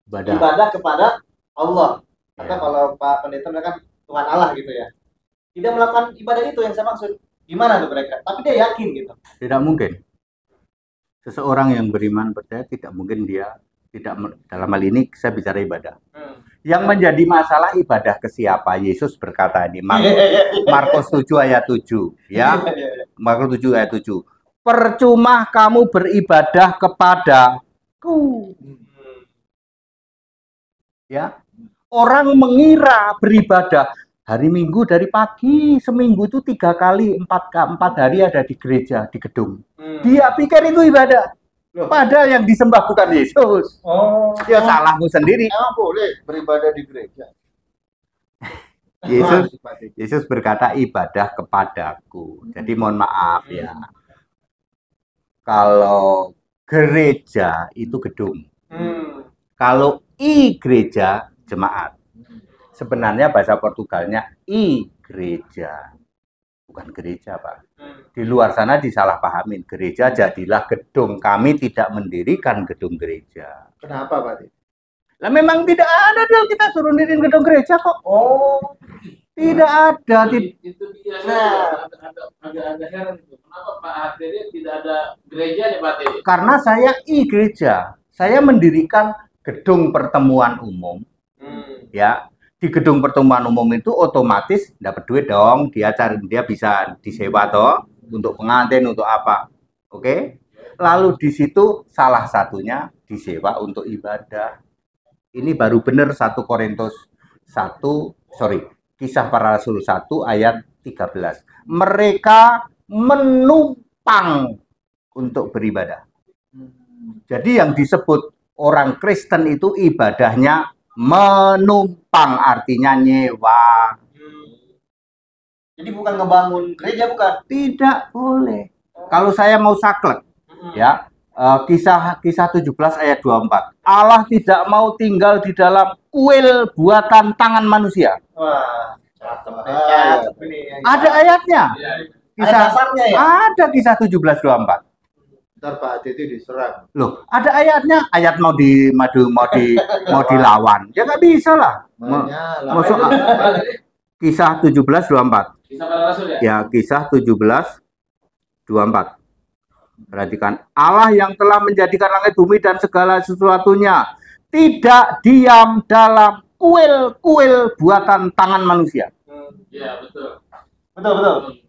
A: ibadah kepada Allah. Atau kalau Pak Pendeta kan Tuhan Allah gitu ya. Tidak melakukan ibadah itu yang saya maksud. Gimana tuh mereka? Tapi dia yakin gitu.
B: Tidak mungkin. Seseorang yang beriman percaya tidak mungkin dia tidak, dalam hal ini saya bicara ibadah. Yang menjadi masalah ibadah ke siapa? Yesus berkata ini, Markus 7:7 ya. Markus 7:7. Percuma kamu beribadah kepadaku. Ya. Orang mengira beribadah hari Minggu dari pagi, seminggu itu 3 kali, 4 hari ada di gereja, di gedung. Dia pikir itu ibadah. Padahal yang disembah bukan Yesus.
A: Oh.
B: Ya salahmu sendiri.
C: Emang boleh beribadah di gereja?
B: Yesus berkata ibadah kepadaku. Jadi mohon maaf ya. Kalau gereja itu gedung. Kalau gereja jemaat. Sebenarnya bahasa Portugalnya gereja. Bukan gereja, Pak. Di luar sana disalahpahamin. Gereja jadilah gedung. Kami tidak mendirikan gedung gereja.
C: Kenapa, Pak?
B: Lah memang tidak ada dong kita suruh diriin gedung gereja kok.
A: Oh,
B: tidak ada.
D: Itu dia. Nah, agak heran itu. Kenapa Pak HTD tidak ada gerejanya Pak HTD?
B: Karena saya gereja. Saya mendirikan gedung pertemuan umum. Ya. Di gedung pertemuan umum itu otomatis dapat duit dong. Dia bisa disewa toh untuk pengantin, untuk apa. Oke? Lalu di situ salah satunya disewa untuk ibadah. Ini baru benar 1 Korintus 1, Kisah Para Rasul 1 ayat 13. Mereka menumpang untuk beribadah. Jadi yang disebut orang Kristen itu ibadahnya menumpang, artinya nyewa.
A: Jadi bukan ngebangun gereja, bukan?
B: Tidak boleh. Kalau saya mau saklek, ya, kisah 17 ayat 24. Allah tidak mau tinggal di dalam kuil buatan tangan manusia.
A: Wah,
B: ada ayatnya. Kisah
A: dasarnya ya?
B: Ada kisah 17:24.
C: Ntar Pak Titi diserang.
B: Loh, ada ayatnya. Ayat mau dilawan. Ya nggak bisa lah. Masuk kisah 17:24.
D: Kisah Para Rasul ya?
B: Ya, kisah 17:24. Perhatikan, Allah yang telah menjadikan langit bumi dan segala sesuatunya tidak diam dalam kuil-kuil buatan tangan manusia.
D: Iya, betul.
A: Betul.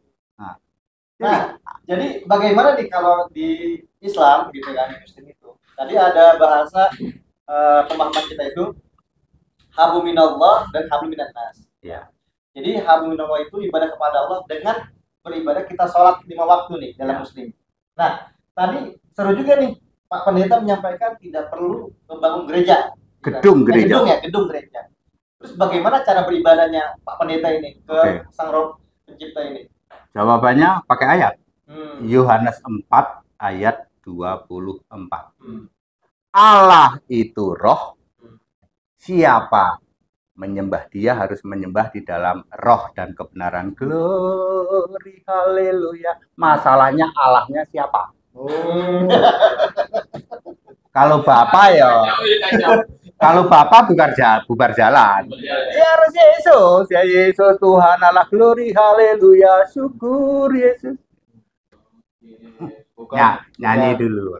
A: Nah, jadi bagaimana nih kalau di Islam gitu kan, Muslim itu? Tadi ada bahasa pemahaman kita itu hablum minallah dan hablum minan nas.
B: Ya.
A: Jadi hablum minallah itu ibadah kepada Allah dengan beribadah kita sholat 5 waktu nih dalam Muslim. Nah, tadi seru juga nih Pak Pendeta menyampaikan tidak perlu membangun gereja.
B: Gedung gereja.
A: Gedung gereja. Terus bagaimana cara beribadahnya Pak Pendeta ini ke Sang Roh Pencipta ini?
B: Jawabannya pakai ayat. Yohanes 4 ayat 24. Allah itu roh. Siapa menyembah dia harus menyembah di dalam roh dan kebenaran. Glory, haleluya. Masalahnya Allahnya siapa? Kalau Bapak ya, kalau Bapak bubar jalan. Ya harus Yesus, ya Yesus Tuhan Allah, glory, haleluya, syukur Yesus. Ya, nyanyi dulu.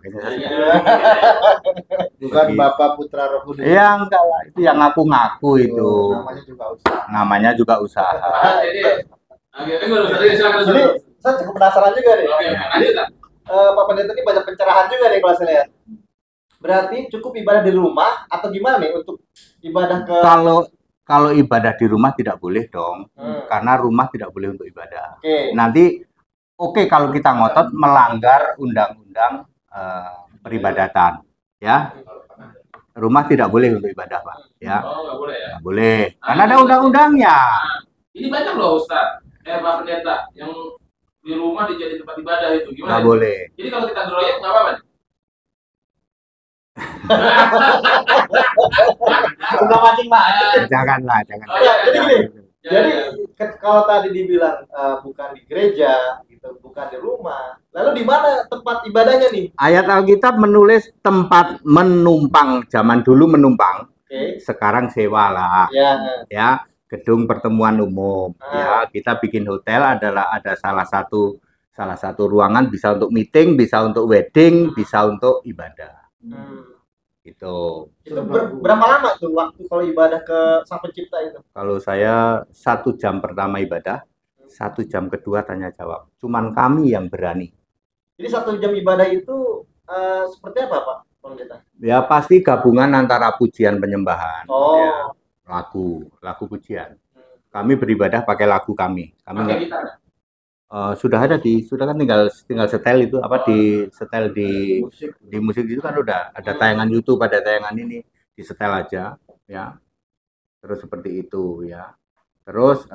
C: Bukan Bapak Putra Roh Kudus.
B: Ya enggak lah, itu yang ngaku-ngaku itu.
C: Namanya juga usaha.
A: Jadi saya cukup penasaran juga nih. Pak Pendeta ini banyak pencerahan juga nih kalau saya lihat. Berarti cukup ibadah di rumah atau gimana nih untuk ibadah ke?
B: Kalau ibadah di rumah tidak boleh dong, karena rumah tidak boleh untuk ibadah. Nanti kalau kita ngotot melanggar undang-undang peribadatan, ya. Rumah tidak boleh untuk ibadah, Pak. Ya.
D: Nggak boleh ya?
B: Nggak boleh, karena ada undang-undangnya.
D: Ini banyak loh Ustaz, Pak Pendeta yang di rumah dijadiin tempat ibadah itu gimana?
B: Nggak boleh.
D: Jadi kalau kita geroyek nggak apa-apa?
A: Sudah mancing-mancing.
B: Janganlah.
A: Jadi gini. Jadi kalau tadi dibilang bukan di gereja, gitu, bukan di rumah. Lalu di mana tempat ibadahnya nih?
B: Ayat Alkitab menulis tempat menumpang. Zaman dulu menumpang. Sekarang sewa lah. Ya, gedung pertemuan umum. Ya, kita bikin hotel ada salah satu ruangan bisa untuk meeting, bisa untuk wedding, bisa untuk ibadah. Itu
A: berapa lama tuh waktu kalau ibadah ke Sang Pencipta itu?
B: Kalau saya 1 jam pertama ibadah, 1 jam kedua tanya jawab. Cuman kami yang berani.
A: Jadi 1 jam ibadah itu seperti apa Pak Pendeta?
B: Ya pasti gabungan antara pujian penyembahan. Ya, lagu pujian. Kami beribadah pakai lagu kami.
D: Pakai gitar.
B: sudah ada sudah kan tinggal setel itu apa di setel di musik itu kan udah ada tayangan YouTube, ada tayangan ini disetel aja ya. Terus seperti itu ya. Terus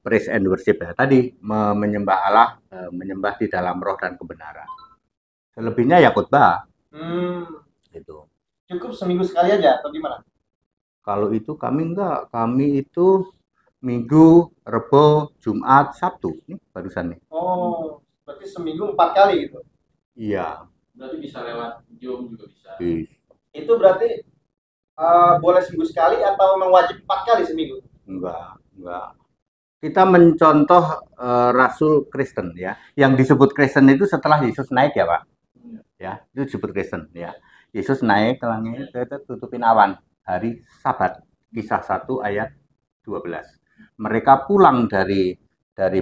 B: praise and worship ya tadi menyembah Allah, menyembah di dalam roh dan kebenaran. Selebihnya ya khotbah. Gitu.
A: Cukup seminggu sekali aja atau gimana?
B: Kalau itu kami enggak, kami itu Minggu, Rebo, Jumat, Sabtu. Ini barusan nih.
A: Oh, berarti seminggu 4 kali gitu.
B: Iya.
D: Berarti bisa lewat Zoom juga bisa.
A: Itu berarti boleh seminggu sekali atau memang wajib 4 kali seminggu?
B: Enggak. Kita mencontoh Rasul Kristen ya. Yang disebut Kristen itu setelah Yesus naik ya, Pak. Ya, itu disebut Kristen ya. Yesus naik ke langit, kita tutupin awan hari Sabat. Kisah 1 ayat 12. Mereka pulang dari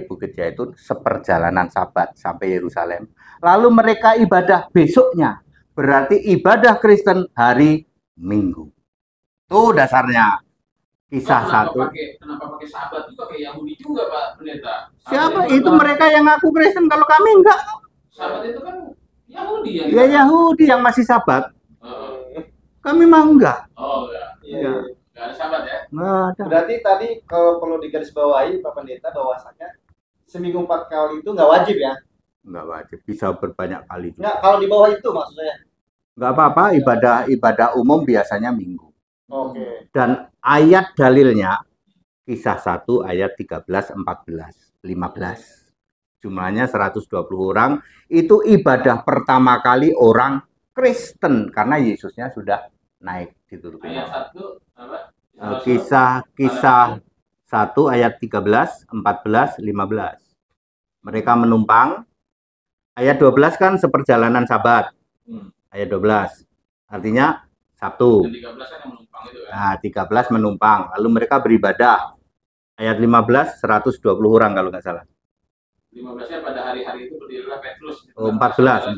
B: Bukit Zaitun seperjalanan Sabat sampai Yerusalem. Lalu mereka ibadah besoknya. Berarti ibadah Kristen hari Minggu. Itu dasarnya. Kisah 1.
D: Kenapa pakai Sabat? Itu pakai Yahudi juga, Pak Pendeta.
B: Siapa? Itu mereka yang ngaku Kristen, kalau kami enggak.
D: Sabat itu kan Yahudi yang.
B: Ya Yahudi yang masih Sabat. Kami mah enggak.
D: Oh, enggak.
A: Iya.
D: Enggak ada Sabat ya?
B: Enggak ada.
A: Berarti tadi kalau perlu digarisbawahi Pak Pendeta bahwasanya seminggu 4 kali itu nggak wajib ya?
B: Nggak wajib, bisa berbanyak kali juga.
A: Nggak, kalau di bawah itu maksud saya.
B: Nggak apa-apa, ibadah umum biasanya Minggu.
A: Oke.
B: Dan ayat dalilnya Kisah 1 ayat 13, 14, 15. Jumlahnya 120 orang. Itu ibadah pertama kali orang Kristen karena Yesusnya sudah naik gitu.
D: Ayat 1 apa?
B: Kisah 1 ayat 13, 14, 15. Mereka menumpang. Ayat 12 kan seperjalanan Sabat. Ayat 12. Artinya Sabtu.
D: 13 kan yang menumpang itu kan.
B: Nah, 13 menumpang. Lalu mereka beribadah. Ayat 15 120 orang kalau nggak salah.
D: 15-nya pada hari-hari itu berdirilah Petrus.
B: Oh, 14.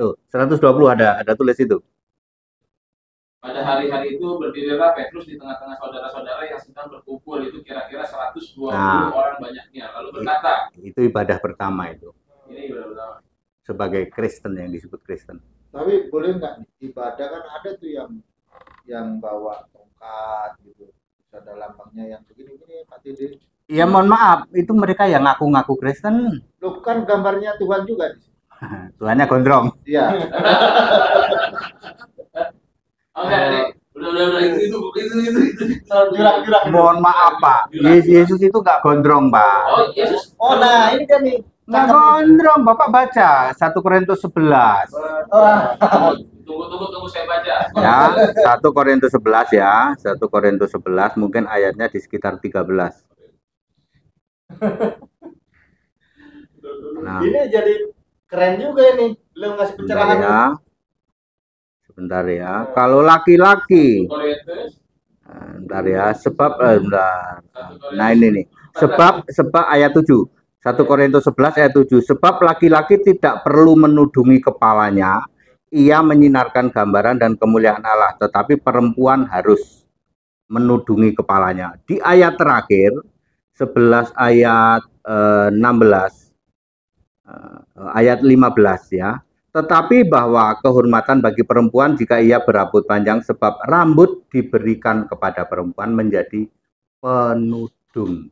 B: Oh, 120 ada tulis itu.
D: Pada hari-hari itu berdirilah Petrus di tengah-tengah saudara-saudara yang sedang berkumpul, itu kira-kira 120 orang banyaknya. Lalu berkata,
B: itu ibadah pertama itu.
D: Ini ibadah pertama.
B: Sebagai Kristen yang disebut Kristen.
C: Tapi boleh nggak ibadah kan ada tuh yang bawa tongkat gitu. Ada lambangnya yang begini-gini Pak Dede.
B: Ya mohon maaf, itu mereka yang ngaku-ngaku Kristen.
C: Loh kan gambarnya Tuhan juga.
B: Tuhannya gondrong.
C: Iya.
D: Oh enggak, udah itu.
A: Gerak-gerak.
B: Mohon maaf Pak, Yesus itu nggak gondrong Pak.
D: Oh Yesus.
A: Oh nah ini kan nih.
B: Nggak gondrong, Bapak baca 1 Korintus 11.
D: Tunggu saya baca.
B: Ya, 1 Korintus 11 ya. 1 Korintus 11 mungkin ayatnya di sekitar 13. Nah,
A: Ini jadi keren juga ini. Belum ngasih pencerahan.
B: ya. Sebentar ya. Kalau laki-laki, bentar ya. Sebab bentar. Nah ini nih. Sebab ayat 7. 1 Korintus 11 ayat 7. Sebab laki-laki tidak perlu menudungi kepalanya. Ia menyinarkan gambaran dan kemuliaan Allah. Tetapi perempuan harus menudungi kepalanya. Di ayat terakhir, 11 ayat 16, ayat 15 ya. Tetapi bahwa kehormatan bagi perempuan jika ia berambut panjang, sebab rambut diberikan kepada perempuan menjadi penudung.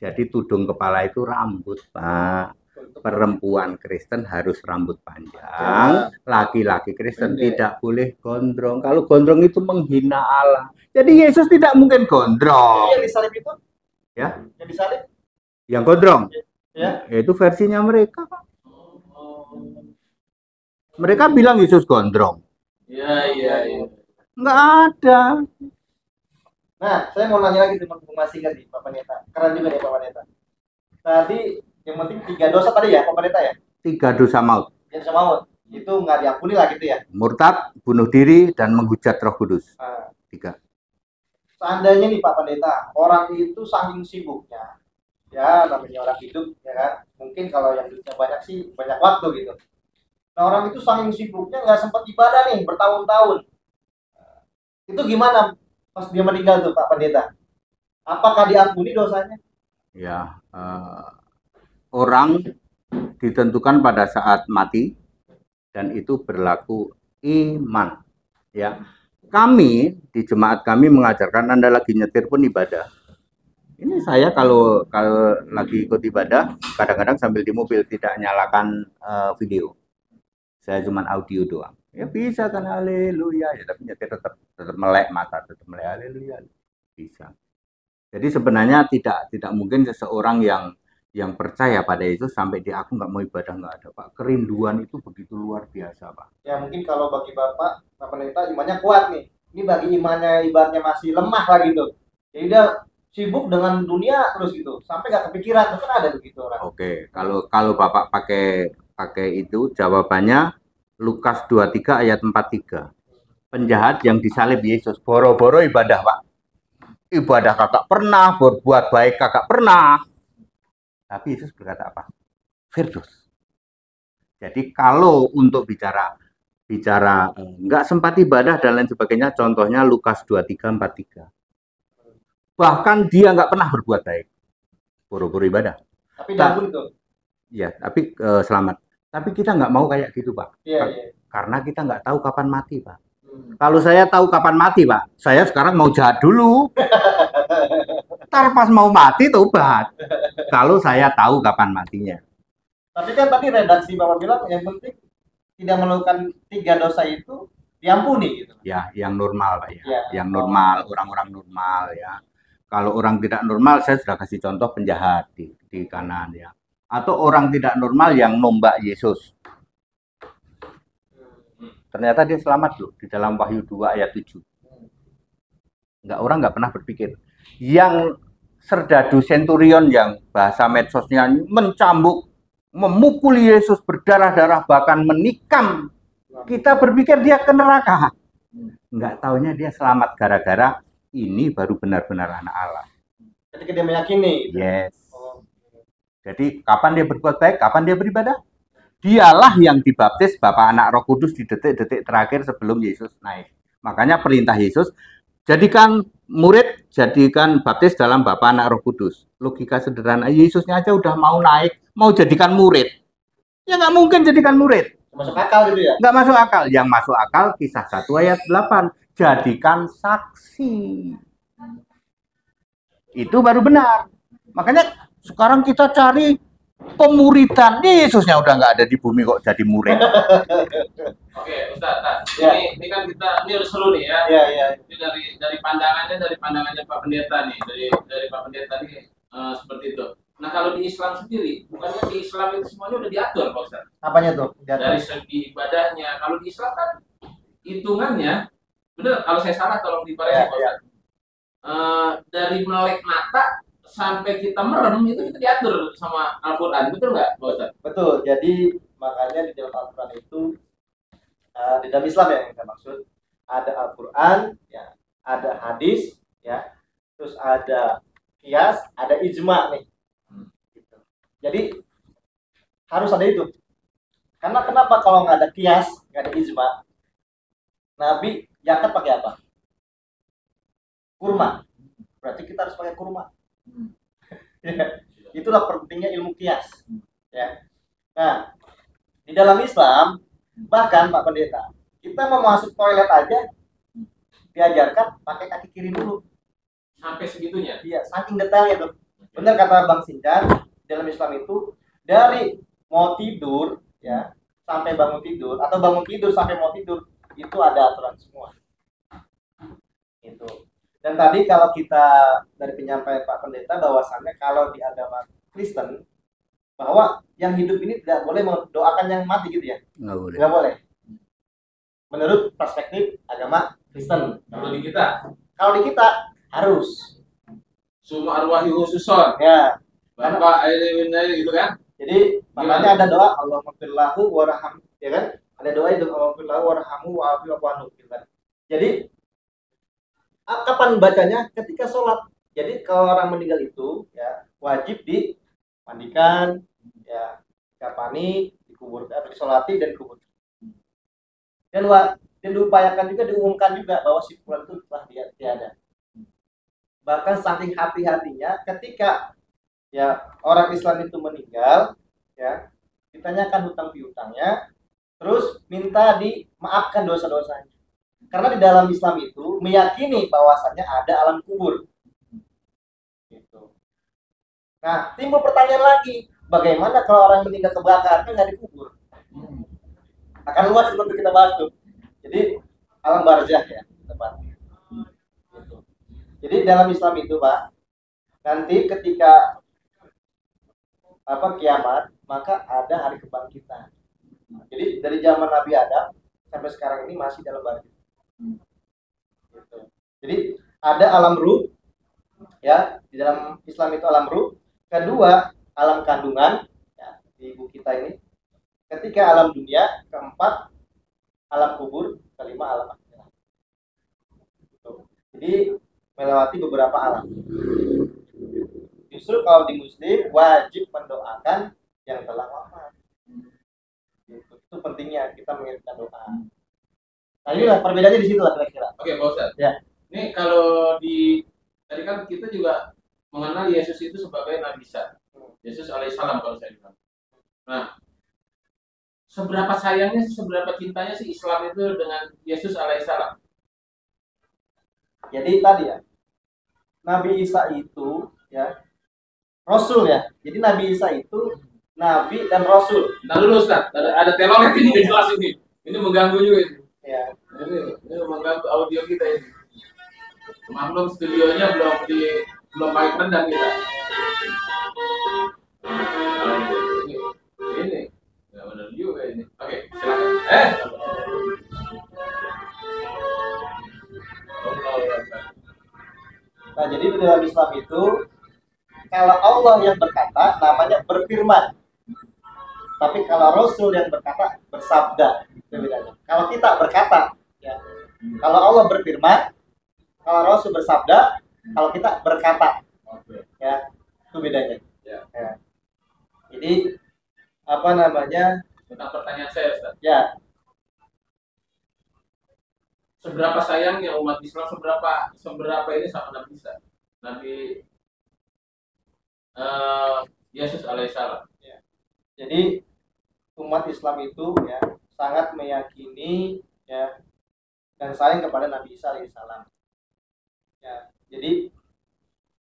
B: Jadi tudung kepala itu rambut, Pak. Perempuan Kristen harus rambut panjang, laki-laki Kristen tidak boleh gondrong. Kalau gondrong itu menghina Allah. Jadi Yesus tidak mungkin gondrong.
A: Yang disalib itu?
B: Ya.
A: Yang disalib?
B: Yang gondrong?
A: Ya.
B: Itu versinya mereka, Pak. Mereka bilang Yesus gondrong.
D: Iya.
B: Nggak ada.
A: Nah, saya mau nanya lagi teman Mas Singkat nih, Pak Pendeta. Keren juga nih Pak Pendeta. Tadi yang penting 3 dosa tadi ya, Pak Pendeta ya?
B: 3 dosa maut.
A: Yang dosa maut. Itu nggak diampuni lah gitu ya?
B: Murtad, bunuh diri, dan menghujat Roh Kudus. 3.
A: Seandainya nih Pak Pendeta, orang itu saking sibuknya, ya namanya orang hidup, ya kan? Mungkin kalau yang duitnya banyak sih, banyak waktu gitu. Nah orang itu saking sibuknya nggak sempat ibadah nih, bertahun-tahun. Itu gimana pas dia meninggal tuh Pak Pendeta? Apakah diampuni dosanya?
B: Ya, orang ditentukan pada saat mati dan itu berlaku iman. Ya, kami di jemaat kami mengajarkan Anda lagi nyetir pun ibadah. Ini saya kalau lagi ikut ibadah, kadang-kadang sambil di mobil tidak nyalakan video. Saya cuma audio doang. Ya bisa kan, haleluya. Ya tapi nyetir tetap melek mata, tetap melek haleluya. Bisa. Jadi sebenarnya tidak mungkin seseorang yang percaya pada itu sampai dia aku nggak mau ibadah, nggak ada, Pak. Kerinduan itu begitu luar biasa, Pak.
A: Ya mungkin kalau bagi Bapak pendeta imannya kuat nih. Ini bagi imannya ibaratnya masih lemah lah gitu. Jadi dia sibuk dengan dunia terus gitu, sampai nggak kepikiran. Kan ada begitu orang.
B: Oke, kalau Bapak pakai itu jawabannya Lukas 23 ayat 43. Penjahat yang disalib Yesus boro-boro ibadah, Pak. Ibadah kakak pernah, berbuat baik kakak pernah. Tapi Yesus berkata apa? Firdaus. Jadi kalau untuk bicara nggak sempat ibadah dan lain sebagainya, contohnya Lukas 23, 43. Bahkan dia nggak pernah berbuat baik, boro-boro ibadah.
A: Tapi dahulu itu.
B: Ya, tapi selamat. Tapi kita nggak mau kayak gitu, Pak.
A: Iya.
B: Karena kita nggak tahu kapan mati, Pak. Kalau saya tahu kapan mati, Pak, saya sekarang mau jahat dulu. Ntar pas mau mati tobat. Kalau saya tahu kapan matinya.
A: Tapi kan tadi redaksi Bapak bilang yang penting tidak melakukan 3 dosa itu diampuni gitu.
B: Ya, yang normal, Pak ya.
A: Ya.
B: Yang normal, orang-orang normal ya. Kalau orang tidak normal, saya sudah kasih contoh penjahat di kanan ya. Atau orang tidak normal yang nombak Yesus. Ternyata dia selamat loh di dalam Wahyu 2 ayat 7. Orang nggak pernah berpikir. Yang serdadu centurion yang bahasa medsosnya mencambuk, memukul Yesus berdarah-darah, bahkan menikam. Kita berpikir dia ke neraka. Nggak taunya dia selamat gara-gara ini baru benar-benar anak Allah.
A: Ketika dia meyakini.
B: Yes. Jadi kapan dia berbuat baik, kapan dia beribadah? Dialah yang dibaptis Bapa Anak Roh Kudus di detik-detik terakhir sebelum Yesus naik. Makanya perintah Yesus, jadikan murid, jadikan baptis dalam Bapa Anak Roh Kudus. Logika sederhana, Yesusnya aja udah mau naik, mau jadikan murid. Ya nggak mungkin jadikan murid.
A: Masuk akal gitu ya?
B: Nggak masuk akal. Yang masuk akal Kisah 1 ayat 8. Jadikan saksi. Itu baru benar. Makanya sekarang kita cari pemuridan. Yesusnya udah nggak ada di bumi kok jadi murid.
D: Oke, Ustaz.
A: Ya.
D: Ini kan ini harus seru nih ya.
A: Iya.
D: Ini dari pandangannya Pak Pendeta nih, dari Pak Pendeta nih seperti itu. Nah, kalau di Islam sendiri, bukannya di Islam itu semuanya udah diatur, Pak Ustaz?
A: Apanya tuh?
D: Dari segi ibadahnya. Kalau di Islam kan hitungannya, bener, kalau saya salah tolong dikoreksi, Pak Ustaz. Dari melek mata sampai kita merem itu kita diatur sama Al-Quran, betul nggak, Pak Ustaz?
A: Betul. Jadi makanya di dalam Al-Quran itu di dalam Islam ya yang kita maksud ada Al-Quran, ya, ada hadis, ya, terus ada qiyas, ada ijma nih. Gitu. Jadi harus ada itu. Karena kenapa kalau nggak ada qiyas, nggak ada ijma, Nabi zakat pakai apa? Kurma. Berarti kita harus pakai kurma. Ya, itulah pentingnya ilmu qiyas. Ya. Nah, di dalam Islam bahkan Pak Pendeta, kita mau masuk toilet aja diajarkan pakai kaki kiri dulu.
D: Sampai segitunya?
A: Iya, saking detailnya tuh. Benar kata Bang Sincan, dalam Islam itu dari mau tidur ya sampai bangun tidur atau bangun tidur sampai mau tidur itu ada aturan semua. Itu. Dan tadi kalau kita dari penyampaian Pak Pendeta bahwasannya kalau di agama Kristen bahwa yang hidup ini tidak boleh mendoakan yang mati gitu ya? Nggak boleh. Menurut perspektif agama Kristen.
D: Kalau di kita?
A: Kalau di kita harus.
D: Semua arwahi khususon.
A: Ya.
D: Bapak gitu kan?
A: Jadi makanya ada doa Allahumma warham, ya kan? Ada doa itu Allahumma warhamhu wa'afi wa'fu gitu kan. Jadi kapan bacanya? Ketika sholat. Jadi kalau orang meninggal itu ya wajib dimandikan, ya dikafani, dikuburkan atau disolati dan dikuburkan. Dan diupayakan juga, diumumkan juga bahwa si fulan itu telah tiada. Bahkan saking hati-hatinya ketika ya orang Islam itu meninggal, ya ditanyakan hutang piutangnya, terus minta dimaafkan dosa-dosanya. Karena di dalam Islam itu meyakini bahwasannya ada alam kubur. Gitu. Nah, timbul pertanyaan lagi, bagaimana kalau orang meninggal kebakaran kan nggak dikubur? Akan luas seperti kita bahas tuh. Jadi alam barzah ya, tepatnya. Gitu. Jadi dalam Islam itu, Pak, nanti ketika kiamat, maka ada hari kebangkitan. Jadi dari zaman Nabi Adam sampai sekarang ini masih dalam barzah. Gitu. Jadi ada alam ruh, ya di dalam Islam itu alam ruh. Kedua alam kandungan, ya, di ibu kita ini. Ketiga alam dunia. Keempat alam kubur. Kelima alam akhirat. Gitu. Jadi melewati beberapa alam. Justru kalau di Muslim wajib mendoakan yang telah wafat. Gitu. Itu pentingnya kita mengirimkan doa. Nah inilah perbedaannya di situ lah kira-kira.
D: Oke, Pak Ustadz.
A: Ya.
D: Ini kalau tadi kan kita juga mengenal Yesus itu sebagai Nabi Isa. Yesus alaihissalam kalau saya bilang. Nah, seberapa sayangnya, seberapa cintanya sih Islam itu dengan Yesus alaihissalam?
A: Jadi tadi ya, Nabi Isa itu ya Rasul ya. Jadi Nabi Isa itu Nabi dan Rasul.
D: Nah dulu Ustaz, ada telolet ini nggak jelas ini. Ini mengganggu juga ini.
A: Ya.
D: Ini mengganggu audio kita ini. Maklum studionya belum baik rendang kita. Ini nggak benar juga ini. Oke, silakan.
A: Nah, jadi di dalam Islam itu kalau Allah yang berkata namanya berfirman. Tapi kalau Rasul yang berkata bersabda, itu bedanya. Kalau kita berkata, ya. Kalau Allah berfirman, kalau Rasul bersabda, kalau kita berkata, ya, itu bedanya.
D: Ya.
A: Ya. Jadi
D: Tentang pertanyaan saya Ustaz.
A: Ya.
D: Seberapa sayangnya umat Islam, seberapa ini sama Nabi Isa, Nabi Yesus alaihissalam.
A: Ya. Jadi umat Islam itu ya sangat meyakini ya dan sayang kepada Nabi Isa alaihissalam. Ya, jadi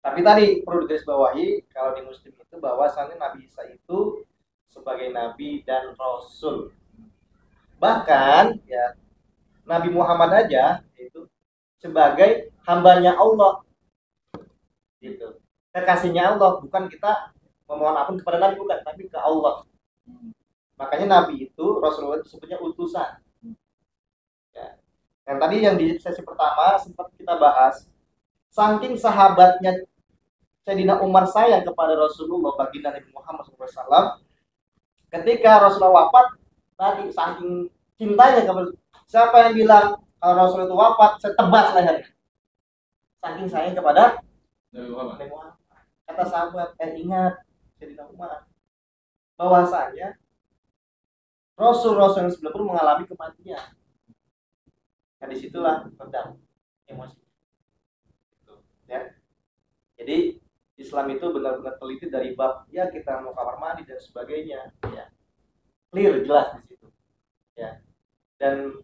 A: tapi tadi perlu digarisbawahi kalau di Muslim itu bahwasannya Nabi Isa itu sebagai nabi dan rasul. Bahkan ya Nabi Muhammad aja itu sebagai hambanya Allah. Gitu. Kekasihnya Allah, bukan kita memohon ampun kepada Nabi, bukan, tapi ke Allah. Makanya Nabi itu, Rasulullah itu sebutnya utusan. Ya. Dan tadi yang di sesi pertama sempat kita bahas, saking sahabatnya Sayyidina Umar sayang kepada Rasulullah, baginda Nabi Muhammad SAW, ketika Rasulullah wafat, tadi saking cintanya kepada, siapa yang bilang kalau Rasul itu wafat, saya tebas lehernya. Saking sayang kepada Nabi Muhammad. Kata sahabat, ingat Sayyidina Umar, bahwasanya Rasul-Rasul yang sebelum itu mengalami kematian. Nah disitulah redam emosi. Ya. Jadi Islam itu benar-benar teliti dari bab ya kita mau kamar mandi dan sebagainya. Ya. Clear jelas di situ. Ya. Dan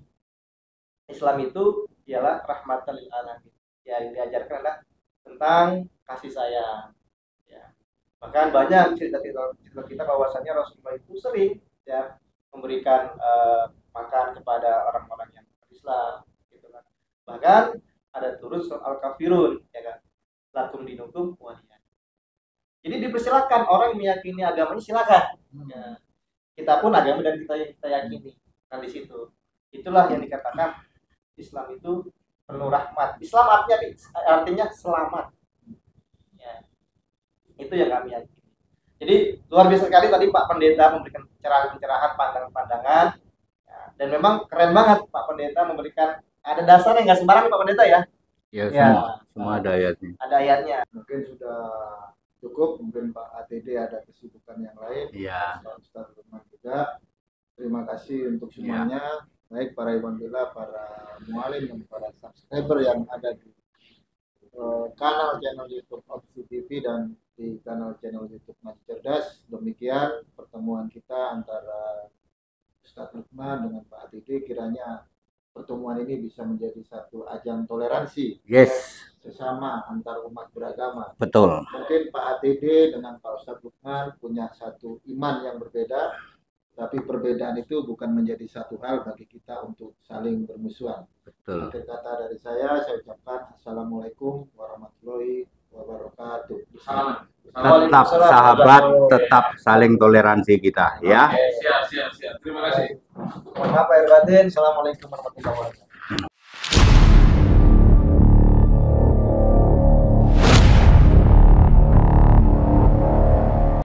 A: Islam itu ialah rahmatan lil alamin. Ya yang diajarkan adalah tentang kasih sayang. Ya. Bahkan banyak cerita kita bahwasannya Rasulullah itu sering ya memberikan makan kepada orang-orang yang Islam gitu kan. Bahkan ada turun surat Al-Kafirun ya kan. Lakum dinukum waliya. Jadi dipersilakan orang meyakini agamanya silakan. Ya. Kita pun agama dan kita yakini. Nah di situ itulah yang dikatakan Islam itu penuh rahmat. Islam artinya selamat. Ya. Itu yang kami yakini. Jadi luar biasa sekali tadi Pak Pendeta memberikan pencerahan-pencerahan, pandangan-pandangan, ya, dan memang keren banget Pak Pendeta memberikan ada dasarnya nggak sembarang Pak Pendeta ya.
B: Ya, semua ada ayatnya.
A: Ada ayatnya.
C: Mungkin sudah cukup, mungkin Pak ATD ada kesibukan yang lain.
B: Iya.
C: Pak Ustaz Lukman juga. Terima kasih untuk semuanya, baik para Iwan Bila, para mualim, dan para subscriber yang ada di channel YouTube Opsi TV dan di channel YouTube Ngaji Cerdas. Demikian pertemuan kita antara Ustadz Lukman dengan Pak Atidi. Kiranya pertemuan ini bisa menjadi satu ajang toleransi sesama antar umat beragama.
B: Betul.
C: Mungkin Pak Atidi dengan Pak Ustadz Lukman punya satu iman yang berbeda, tapi perbedaan itu bukan menjadi satu hal bagi kita untuk saling bermusuhan.
B: Betul.
C: Akhir kata dari saya ucapkan Assalamualaikum warahmatullahi wabarakatuh.
B: Tetap sahabat, tetap saling toleransi kita, ya.
D: Siap. Terima kasih.
A: Mohon maaf lahir batin. Assalamualaikum warahmatullahi wabarakatuh.